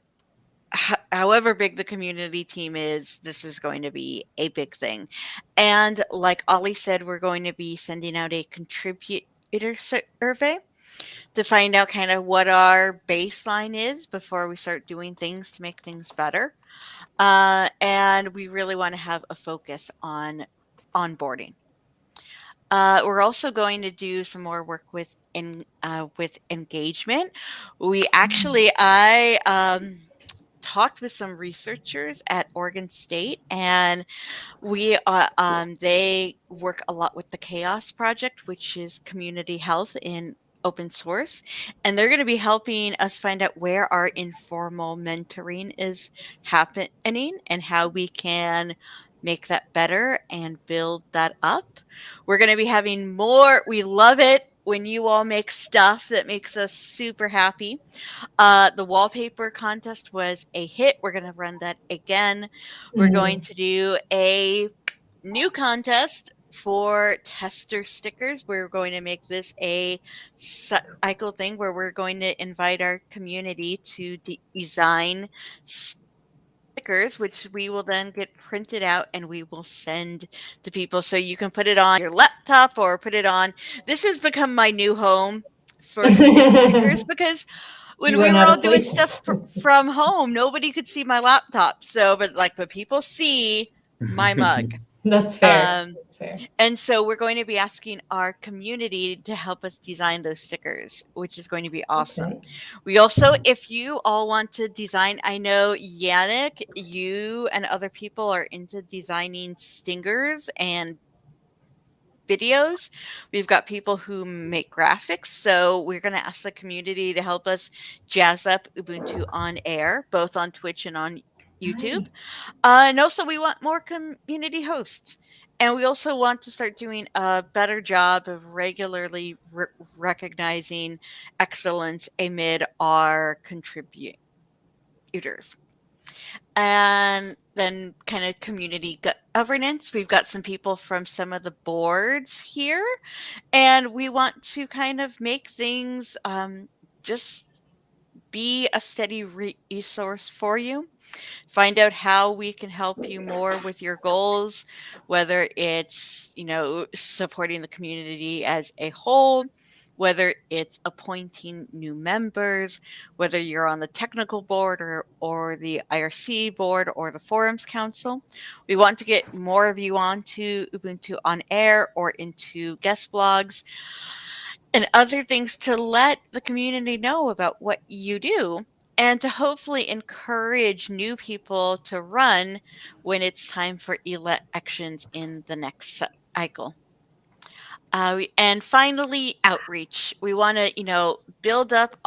however big the community team is, this is going to be a big thing. And like Ollie said, we're going to be sending out a contributor survey to find out kind of what our baseline is before we start doing things to make things better. And we really want to have a focus on onboarding. We're also going to do some more work with engagement. I talked with some researchers at Oregon State, and they work a lot with the Chaos Project, which is community health in open source, and they're going to be helping us find out where our informal mentoring is happening and how we can make that better and build that up. We're going to be having more. We love it when you all make stuff that makes us super happy. The wallpaper contest was a hit. We're going to run that again. We're going to do a new contest for tester stickers. We're going to make this a cycle thing where we're going to invite our community to design stickers, which we will then get printed out and we will send to people. So you can put it on your laptop or put it on. This has become my new home for stickers because when we were all doing stuff from home, nobody could see my laptop. But people see my mug. That's fair. That's fair. And so we're going to be asking our community to help us design those stickers, which is going to be awesome. Okay. We also, if you all want to design, I know Yannick, you and other people are into designing stingers and videos. We've got people who make graphics, so we're going to ask the community to help us jazz up Ubuntu on air, both on Twitch and on YouTube. And also we want more community hosts, and we also want to start doing a better job of regularly recognizing excellence amid our contributors. And then kind of community governance. We've got some people from some of the boards here, and we want to kind of make things just be a steady resource for you. Find out how we can help you more with your goals, whether it's, supporting the community as a whole, whether it's appointing new members, whether you're on the technical board or the IRC board or the forums council. We want to get more of you onto Ubuntu on Air or into guest blogs and other things to let the community know about what you do and to hopefully encourage new people to run when it's time for elections in the next cycle. And finally, outreach. We want to, build up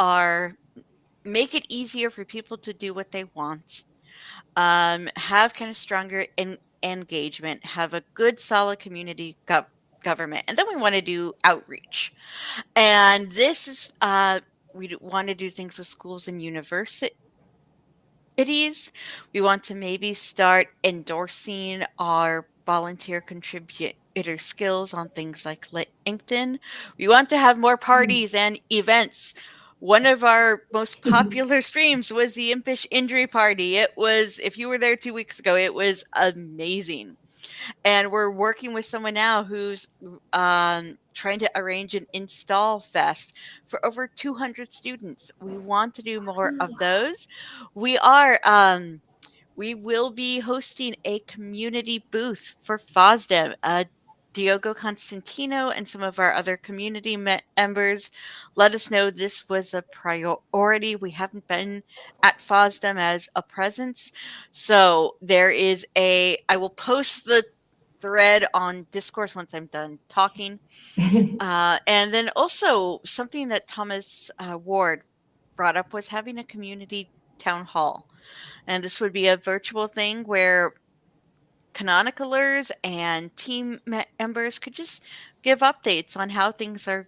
make it easier for people to do what they want. Have kind of stronger engagement, have a good, solid community government. And then we want to do outreach. And this is, we want to do things with schools and universities. We want to maybe start endorsing our volunteer contributor skills on things like LinkedIn. We want to have more parties and events. One of our most popular streams was the Impish Indri party. It was, if you were there 2 weeks ago, it was amazing. And we're working with someone now who's trying to arrange an install fest for over 200 students. We want to do more of those. We will be hosting a community booth for FOSDEM. Diogo Constantino and some of our other community members let us know this was a priority. We haven't been at FOSDEM as a presence. So there is I will post the thread on Discourse once I'm done talking. And then also something that Thomas Ward brought up was having a community town hall. And this would be a virtual thing where canonicalers and team members could just give updates on how things are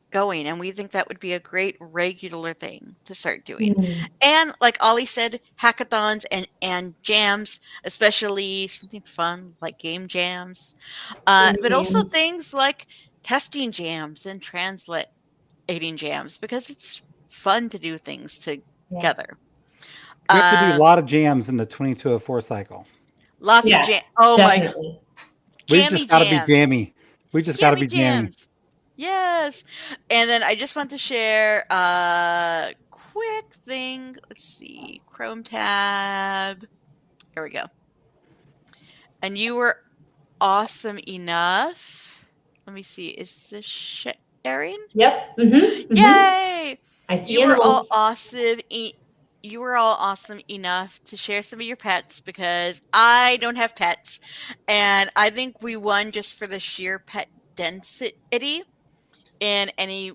going. And we think that would be a great regular thing to start doing. And like Ollie said, hackathons and jams, especially something fun like game jams, but also things like testing jams and translating jams, because it's fun to do things together. We have to do a lot of jams in the 2204 cycle. Lots of jam. Oh definitely. my! We just got to be jammy. We just got to be jammy. Yes. And then I just want to share a quick thing. Let's see. Chrome tab. Here we go. And you were awesome enough. Let me see. Is this sharing? Yep. Yay! I see. You were all awesome. You were all awesome enough to share some of your pets, because I don't have pets. And I think we won just for the sheer pet density in any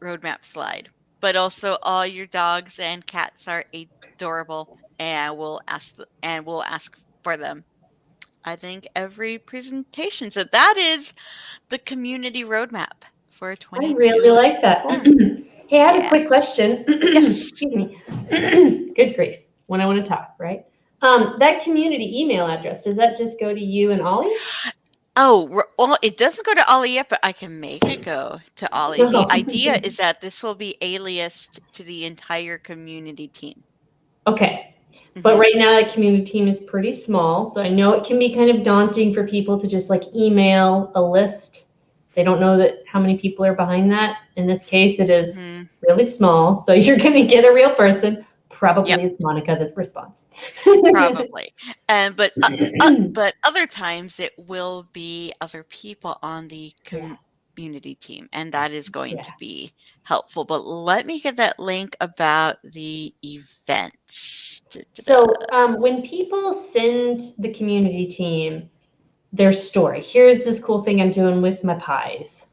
roadmap slide. But also all your dogs and cats are adorable, and we'll ask for them, I think, every presentation. So that is the community roadmap for 2022. I really like that. Hey, I have a quick question. Yes. Excuse me. Good grief. When I want to talk, right? That community email address, does that just go to you and Ollie? Oh, well, it doesn't go to Ollie yet, but I can make it go to Ollie. The idea is that this will be aliased to the entire community team. Okay. But right now that community team is pretty small. So I know it can be kind of daunting for people to just like email a list. They don't know that how many people are behind that. In this case, it is really small. So you're going to get a real person. Probably it's Monica that's responds. Probably. But other times it will be other people on the community team. And that is going to be helpful. But let me get that link about the events. So when people send the community team their story, here's this cool thing I'm doing with my pies.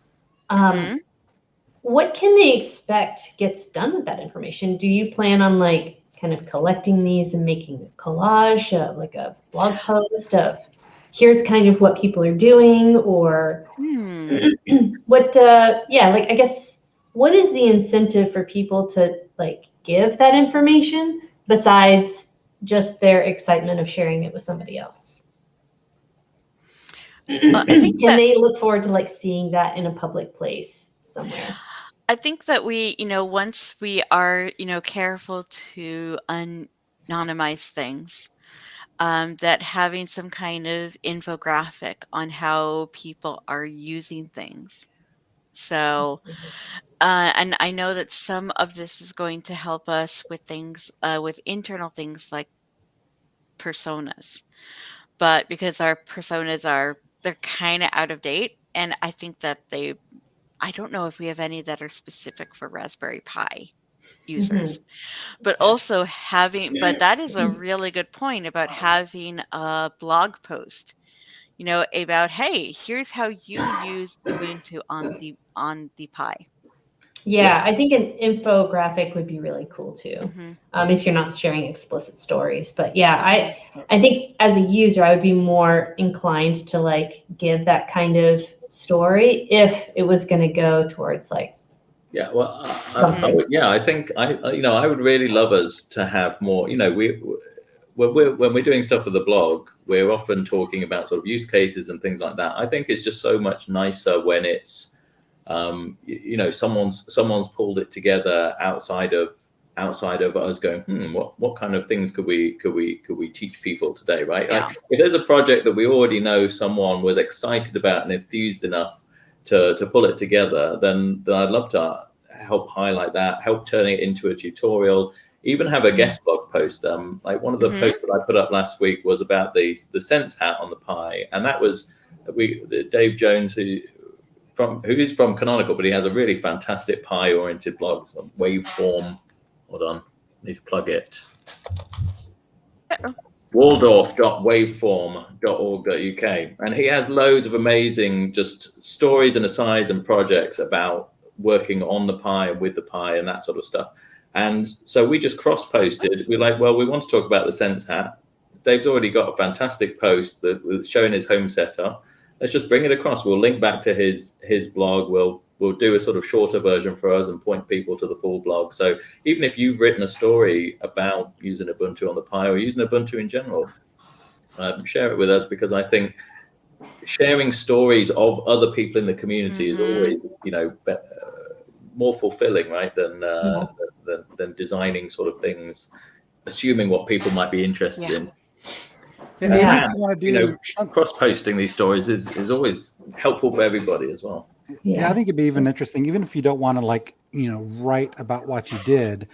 What can they expect gets done with that information? Do you plan on like kind of collecting these and making a collage, like a blog post of here's kind of what people are doing, or what? Like I guess what is the incentive for people to like give that information besides just their excitement of sharing it with somebody else? I think Can that they look forward to like seeing that in a public place somewhere? I think that we, once we are, careful to anonymize things, that having some kind of infographic on how people are using things. So, and I know that some of this is going to help us with things, with internal things like personas, but because our personas they're kind of out of date, and I think that I don't know if we have any that are specific for Raspberry Pi users. But also but that is a really good point about having a blog post, about, hey, here's how you use Ubuntu on the Pi. Yeah, I think an infographic would be really cool too, hmm if you're not sharing explicit stories. But yeah, I think as a user, I would be more inclined to like give that kind of story if it was going to go towards like. Yeah, well, something. I think I would really love us to have more. When we're doing stuff for the blog, we're often talking about sort of use cases and things like that. I think it's just so much nicer when it's someone's pulled it together outside of us going, what kind of things could we teach people today, right? Yeah. Like if there's a project that we already know someone was excited about and enthused enough to pull it together, then I'd love to help highlight that, help turn it into a tutorial, even have a guest blog post. Like one of the posts that I put up last week was about the Sense hat on the Pi, and that was Dave Jones, who is from Canonical, but he has a really fantastic Pi-oriented blog, Waveform. Hold on, I need to plug it. Waldorf.waveform.org.uk, and he has loads of amazing just stories and asides and projects about working on the Pi and with the Pi and that sort of stuff. And so we just cross-posted. We're like, well, we want to talk about the Sense hat. Dave's already got a fantastic post that was showing his home setup. Let's just bring it across. We'll link back to his blog. We'll do a sort of shorter version for us and point people to the full blog. So even if you've written a story about using Ubuntu on the Pi or using Ubuntu in general, share it with us, because I think sharing stories of other people in the community is always, more fulfilling, right, than designing sort of things, assuming what people might be interested in. Yeah, want to do cross-posting these stories is always helpful for everybody as well. Yeah, I think it'd be even interesting, even if you don't want to write about what you did,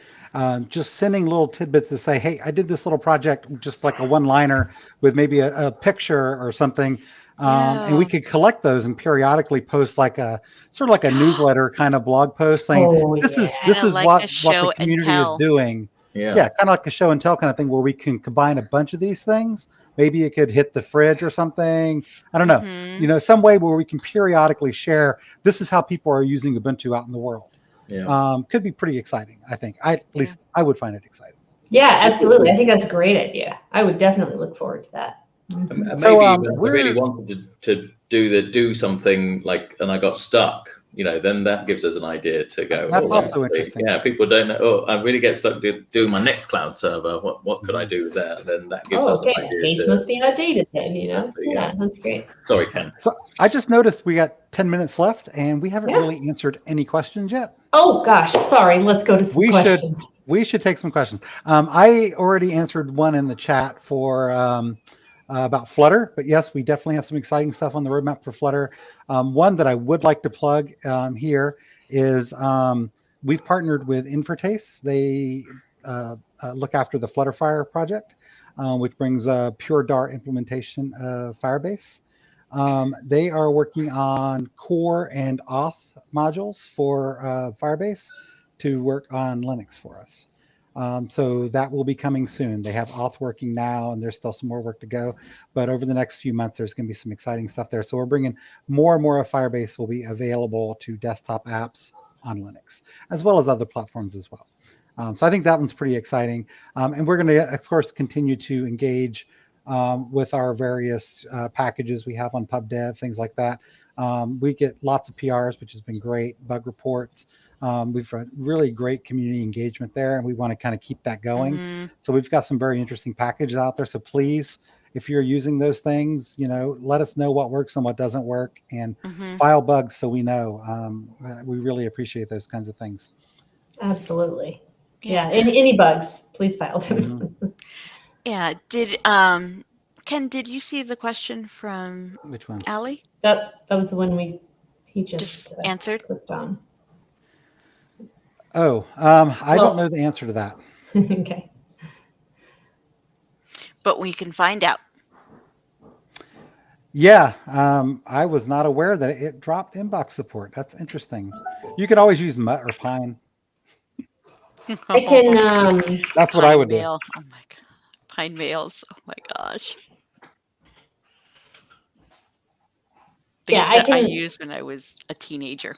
just sending little tidbits to say, hey, I did this little project, just like a one-liner with maybe a picture or something. And we could collect those and periodically post like a sort of like a newsletter kind of blog post saying, this is like what the the community is doing. Yeah, kind of like a show and tell kind of thing where we can combine a bunch of these things. Maybe it could hit the fridge or something. I don't know. Some way where we can periodically share, this is how people are using Ubuntu out in the world. Yeah. Could be pretty exciting, I think. At least I would find it exciting. Yeah, absolutely. I think that's a great idea. I would definitely look forward to that. Maybe even if I really wanted to do something like, and I got stuck, then that gives us an idea to go. That's also interesting. Yeah, people don't know. Oh, I really get stuck doing my Nextcloud server. What could I do with that? Then that gives us an idea. Page must be outdated then, Yeah, that's great. Sorry, Ken. So I just noticed we got 10 minutes left, and we haven't really answered any questions yet. Oh gosh, sorry. Let's go to some questions. We should take some questions. I already answered one in the chat for about Flutter, but yes, we definitely have some exciting stuff on the roadmap for Flutter. One that I would like to plug here is we've partnered with Infratrace. They look after the Flutterfire project, which brings a pure Dart implementation of Firebase. They are working on core and auth modules for Firebase to work on Linux for us. So that will be coming soon. They have auth working now, and there's still some more work to go. But over the next few months, there's going to be some exciting stuff there. So we're bringing more and more of Firebase will be available to desktop apps on Linux, as well as other platforms as well. So I think that one's pretty exciting. And we're going to, of course, continue to engage with our various packages we have on PubDev, things like that. We get lots of PRs, which has been great, bug reports. We've had really great community engagement there, and we want to kind of keep that going. Mhm. So we've got some very interesting packages out there. So please, if you're using those things, let us know what works and what doesn't work, and Mhm. file bugs so we know. We really appreciate those kinds of things. Absolutely. Yeah. Yeah. Any bugs, please file them. Yeah. Ken, did you see the question from Which one? Allie? That was the one he just answered. clicked on. Oh, I don't know the answer to that. Okay. But we can find out. Yeah, I was not aware that it dropped inbox support. That's interesting. You could always use Mutt or Pine. I can. That's what I would Mail. Oh my god. Pine mails. Oh my gosh. Things that I used when I was a teenager.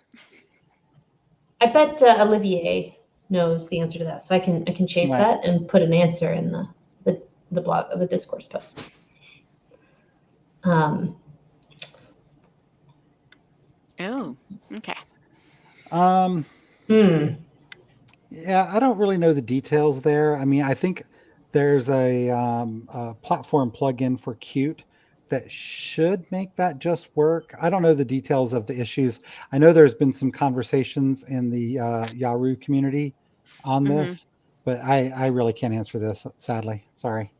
I bet Olivier knows the answer to that, so I can chase that and put an answer in the blog of the discourse post. Oh, okay. Yeah, I don't really know the details there. I mean, I think there's a platform plugin for Qt that should make that just work. I don't know the details of the issues. I know there's been some conversations in the Yaru community on this, but I really can't answer this, sadly. Sorry.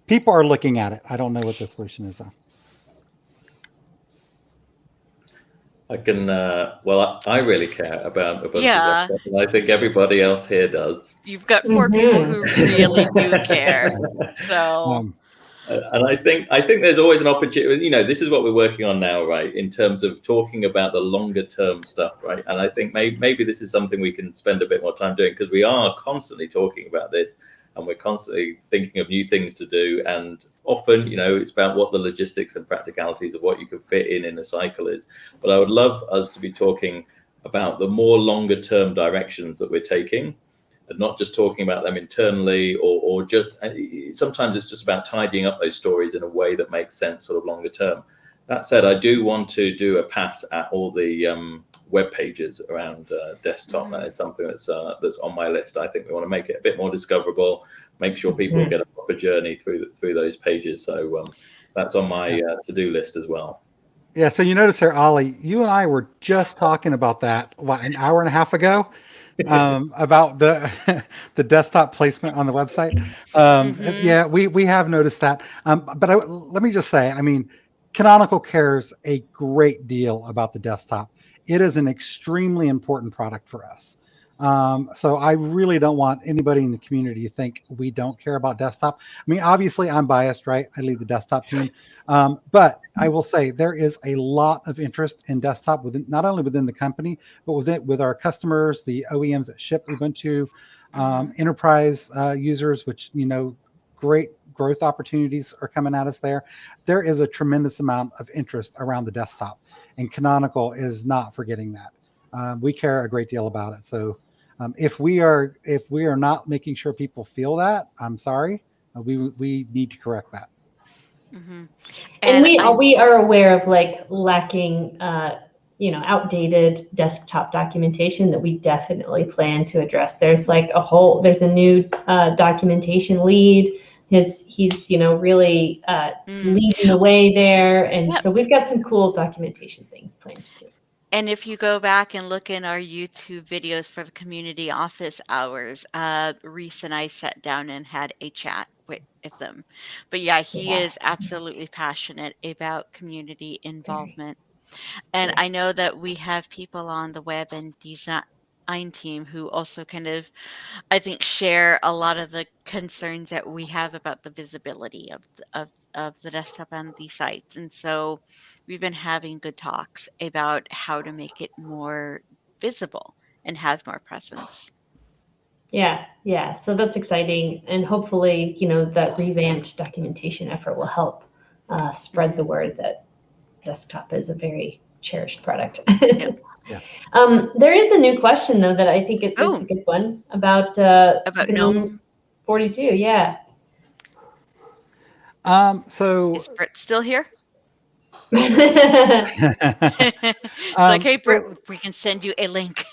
People are looking at it. I don't know what the solution is, though. I can, well, I really care about Ubuntu. Yeah. And I think everybody else here does. You've got 4 people who really do care. So. And I think there's always an opportunity. This is what we're working on now, right? In terms of talking about the longer term stuff, right? And I think maybe this is something we can spend a bit more time doing, because we are constantly talking about this, and we're constantly thinking of new things to do. And often, it's about what the logistics and practicalities of what you can fit in a cycle is. But I would love us to be talking about the more longer term directions that we're taking, and not just talking about them internally, or just, sometimes it's just about tidying up those stories in a way that makes sense sort of longer term. That said, I do want to do a pass at all the web pages around desktop. That is something that's on my list. I think we want to make it a bit more discoverable, make sure people get a proper journey through those pages. So that's on my to-do list as well. Yeah, so you notice there, Ollie, you and I were just talking about that, an hour and a half ago, about the desktop placement on the website. Yeah, we have noticed that. But let me just say, I mean, Canonical cares a great deal about the desktop. It is an extremely important product for us. So I really don't want anybody in the community to think we don't care about desktop. I mean, obviously I'm biased, right? I lead the desktop team. But I will say there is a lot of interest in desktop not only within the company, but with our customers, the OEMs that ship Ubuntu, enterprise users, which, great growth opportunities are coming at us there. There is a tremendous amount of interest around the desktop, and Canonical is not forgetting that. We care a great deal about it. So if we are not making sure people feel that, I'm sorry, we need to correct that. And we are aware of lacking outdated desktop documentation that we definitely plan to address. There's there's a new documentation lead. He's really leading the way there, and so we've got some cool documentation things planned too. And if you go back and look in our YouTube videos for the community office hours, Reese and I sat down and had a chat with them. But yeah, he is absolutely passionate about community involvement. And I know that we have people on the web and design team who also kind of, I think, share a lot of the concerns that we have about the visibility of the desktop and the sites. And so we've been having good talks about how to make it more visible and have more presence. Yeah. So that's exciting. And hopefully, that revamped documentation effort will help spread the word that desktop is a very cherished product. There is a new question, though, that I think it's a good one about Gnome 42. Yeah. So is Britt still here? It's like, hey, Britt, So- we can send you a link.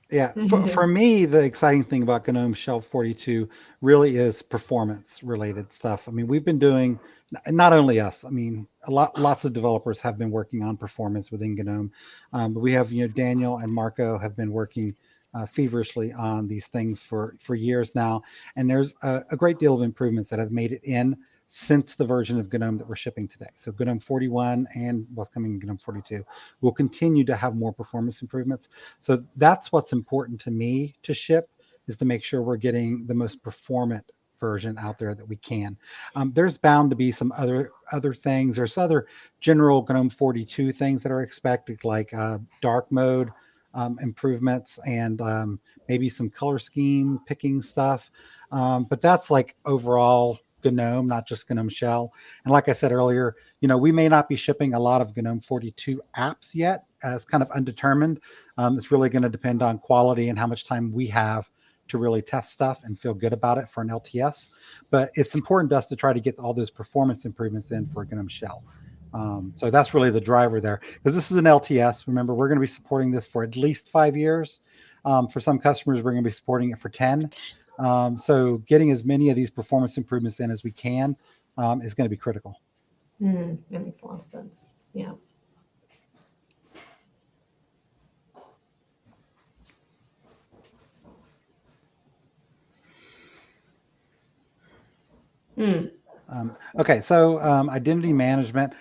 Yeah, for me, the exciting thing about GNOME Shell 42 really is performance related stuff. I mean, we've been doing, not only us, I mean, lots of developers have been working on performance within GNOME. But we have, Daniel and Marco have been working feverishly on these things for years now. And there's a great deal of improvements that have made it in since the version of GNOME that we're shipping today. So GNOME 41 and what's coming in GNOME 42 will continue to have more performance improvements. So that's what's important to me to ship, is to make sure we're getting the most performant version out there that we can. There's bound to be some other things. There's other general GNOME 42 things that are expected, like dark mode improvements and maybe some color scheme picking stuff. But that's like overall GNOME, not just GNOME Shell. And like I said earlier, we may not be shipping a lot of GNOME 42 apps yet. It's kind of undetermined. It's really going to depend on quality and how much time we have to really test stuff and feel good about it for an LTS. But it's important to us to try to get all those performance improvements in for GNOME Shell. So that's really the driver there, because this is an LTS. Remember, we're going to be supporting this for at least 5 years. For some customers, we're going to be supporting it for 10. So getting as many of these performance improvements in as we can is going to be critical. That makes a lot of sense. Yeah. Okay, so identity management.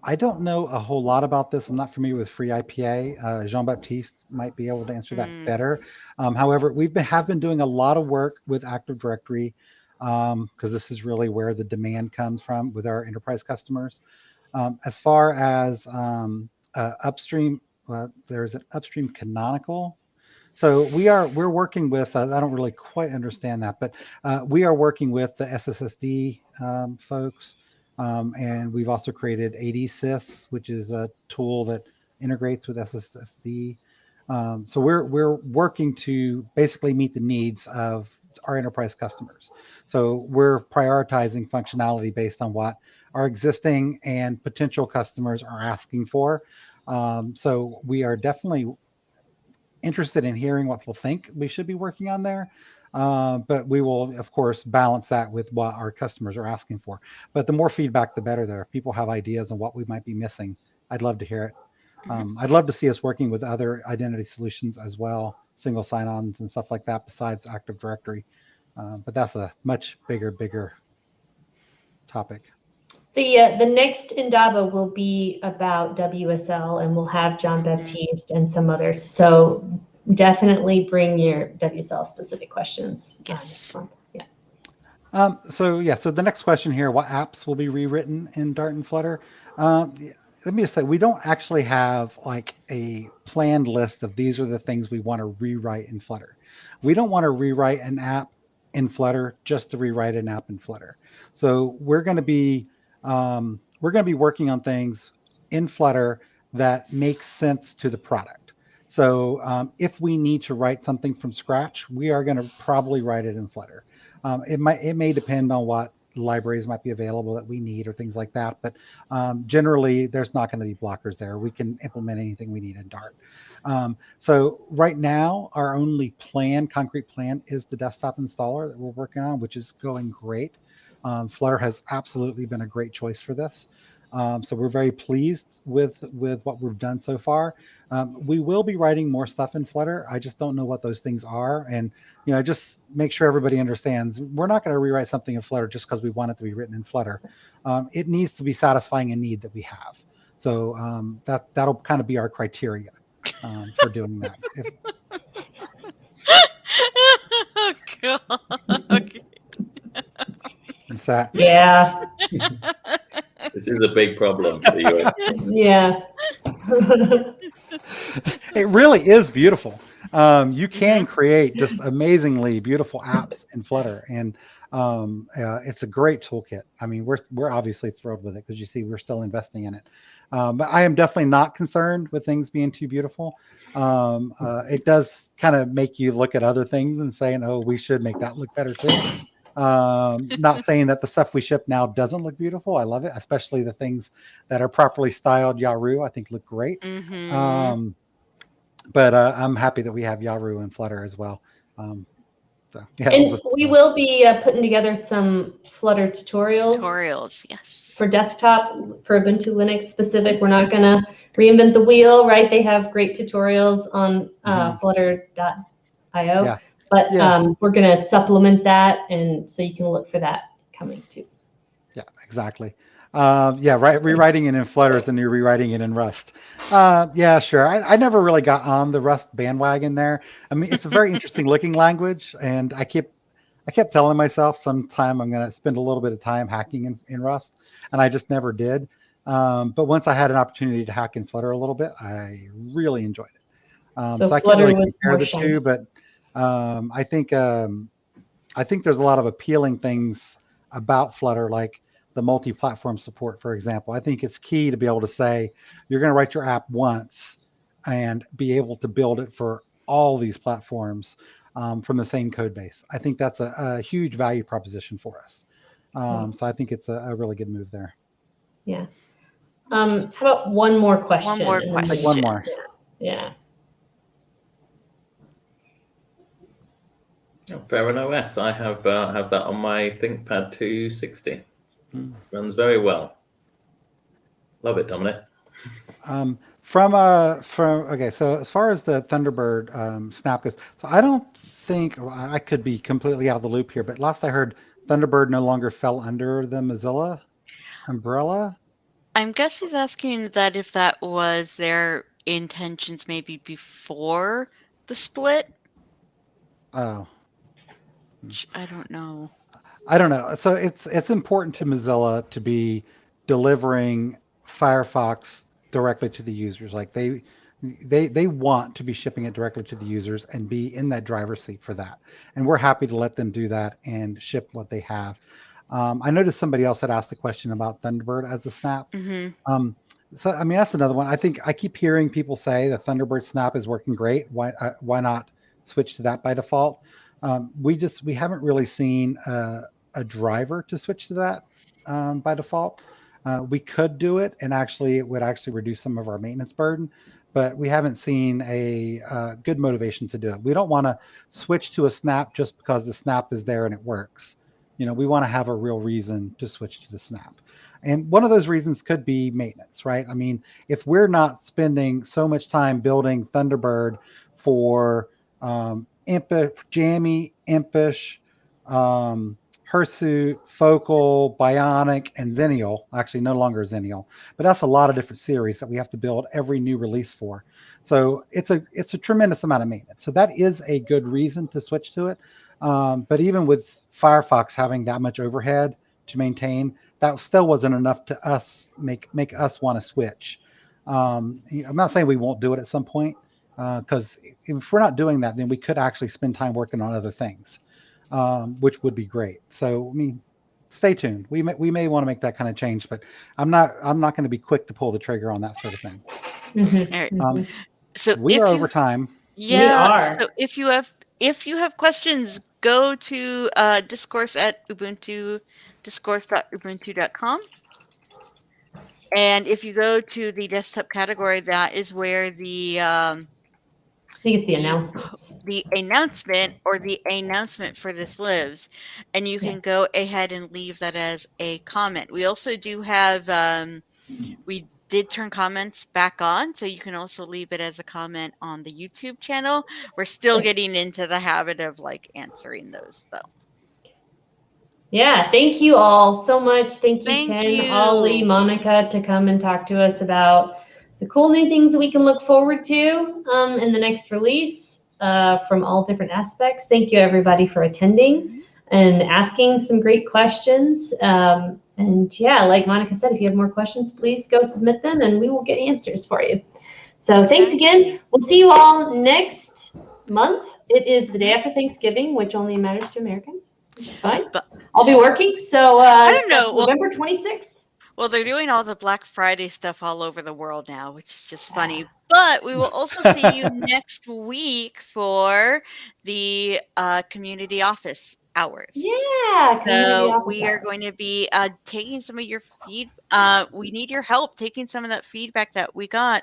I don't know a whole lot about this. I'm not familiar with free IPA. Jean-Baptiste might be able to answer that better. However, have been doing a lot of work with Active Directory, because this is really where the demand comes from with our enterprise customers. As far as upstream, there's an upstream canonical. So we're working with, I don't really quite understand that, but we are working with the SSSD folks, and we've also created ADSys, which is a tool that integrates with SSSD. So we're working to basically meet the needs of our enterprise customers. So we're prioritizing functionality based on what our existing and potential customers are asking for. So we are definitely interested in hearing what people think we should be working on there. But we will, of course, balance that with what our customers are asking for. But the more feedback, the better there. If people have ideas on what we might be missing, I'd love to hear it. I'd love to see us working with other identity solutions as well, single sign-ons and stuff like that besides Active Directory. But that's a much bigger topic. The next Indaba will be about WSL, and we'll have Jean-Baptiste and some others. So definitely bring your WSL specific questions next month. Yeah. So the next question here: what apps will be rewritten in Dart and Flutter? Let me just say, we don't actually have like a planned list of these are the things we want to rewrite in Flutter. We don't want to rewrite an app in Flutter just to rewrite an app in Flutter. So we're going to be working on things in Flutter that make sense to the product. So if we need to write something from scratch, we are going to probably write it in Flutter. It may depend on what libraries might be available that we need or things like that. But generally, there's not going to be blockers there. We can implement anything we need in Dart. So right now, our only concrete plan is the desktop installer that we're working on, which is going great. Flutter has absolutely been a great choice for this. So we're very pleased with what we've done so far. We will be writing more stuff in Flutter. I just don't know what those things are. And, just make sure everybody understands, we're not going to rewrite something in Flutter just because we want it to be written in Flutter. It needs to be satisfying a need that we have. So that'll kind of be our criteria for doing that. Oh, God. Okay. Is that? Yeah. This is a big problem for you. Yeah. It really is beautiful. You can create just amazingly beautiful apps in Flutter, and it's a great toolkit. I mean, we're obviously thrilled with it because you see we're still investing in it. But I am definitely not concerned with things being too beautiful. It does kind of make you look at other things and saying, "Oh, we should make that look better too." Not saying that the stuff we ship now doesn't look beautiful. I love it, especially the things that are properly styled Yaru. I think look great. Mm-hmm. But I'm happy that we have Yaru and Flutter as well. So yeah, And we will be putting together some Flutter tutorials Yes. for desktop, for Ubuntu Linux specific. We're not going to reinvent the wheel, right? They have great tutorials on flutter.io. Yeah. But Yeah. we're going to supplement that, and so you can look for that coming too. Yeah, exactly. Rewriting it in Flutter is the new rewriting it in Rust. Yeah, sure. I never really got on the Rust bandwagon there. I mean, it's a very interesting looking language, and I kept telling myself sometime I'm going to spend a little bit of time hacking in Rust, and I just never did. But once I had an opportunity to hack in Flutter a little bit, I really enjoyed it. So I can't really compare the two, but I think there's a lot of appealing things about Flutter, like the multi-platform support, for example. I think it's key to be able to say you're going to write your app once and be able to build it for all these platforms from the same code base. I think that's a huge value proposition for us. So I think it's a really good move there. Yeah. How about one more question? One more question. One more. Yeah. Fair OS. I have that on my ThinkPad 260. Runs very well. Love it, Dominic. Okay, so as far as the Thunderbird snap goes, so I don't think, I could be completely out of the loop here, but last I heard, Thunderbird no longer fell under the Mozilla umbrella. I guess he's asking that if that was their intentions maybe before the split. Oh. I don't know. I don't know. So it's important to Mozilla to be delivering Firefox directly to the users. Like they want to be shipping it directly to the users and be in that driver's seat for that. And we're happy to let them do that and ship what they have. I noticed somebody else had asked a question about Thunderbird as a snap. Mm-hmm. So I mean, that's another one. I think I keep hearing people say the Thunderbird snap is working great. Why not switch to that by default? We haven't really seen a driver to switch to that by default. We could do it, and actually it would actually reduce some of our maintenance burden, but we haven't seen a good motivation to do it. We don't want to switch to a snap just because the snap is there and it works. We want to have a real reason to switch to the snap. And one of those reasons could be maintenance, right? I mean, if we're not spending so much time building Thunderbird for Jammy, Impish, Hirsute, Focal, Bionic, and Xennial. Actually, no longer Xennial, but that's a lot of different series that we have to build every new release for. So it's a tremendous amount of maintenance. So that is a good reason to switch to it. But even with Firefox having that much overhead to maintain, that still wasn't enough to make us want to switch. I'm not saying we won't do it at some point, because if we're not doing that, then we could actually spend time working on other things, which would be great. So, I mean, stay tuned. We may want to make that kind of change, but I'm not going to be quick to pull the trigger on that sort of thing. Mm-hmm. All right. So we are over time. Yeah. We are. So if you have questions, go to discourse at Ubuntu, discourse.ubuntu.com. And if you go to the desktop category, that is where I think it's the announcements. The announcement or the announcement for this lives, and you can go ahead and leave that as a comment. We also do have we did turn comments back on, so you can also leave it as a comment on the YouTube channel. We're still getting into the habit of answering those though. Yeah, thank you all so much. Thank you, Thank Ken, you. Ollie, Monica, to come and talk to us about the cool new things that we can look forward to in the next release from all different aspects. Thank you, everybody, for attending and asking some great questions. And yeah, like Monica said, if you have more questions, please go submit them and we will get answers for you. So thanks again. We'll see you all next month. It is the day after Thanksgiving, which only matters to Americans. Which is fine. But I'll be working, so I don't know. November 26th. Well, they're doing all the Black Friday stuff all over the world now, which is just funny. But we will also see you next week for the community office hours. Yeah, community So office we are hours. going to be taking some of your we need your help taking some of that feedback that we got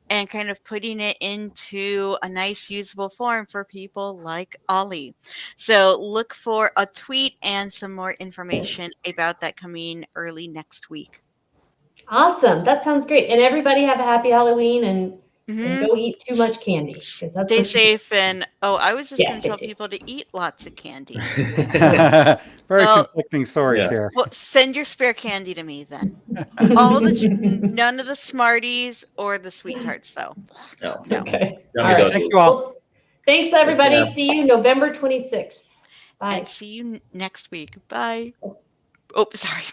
and kind of putting it into a nice usable form for people like Ollie. So look for a tweet and some more information about that coming early next week. Awesome. That sounds great. And everybody have a happy Halloween and go eat too much candy. 'Cause that's Stay what you do. safe. And I was just Yeah, going to stay tell safe. people to eat lots of candy. Very Well, conflicting stories yeah. here. Well, send your spare candy to me then. None of the Smarties or the sweet tarts, though. No. No. Okay. Yummy All right. doggy. Thank you all. Well, thanks, everybody. care. See you November 26th. Bye. And see you next week. Bye. Oh, sorry.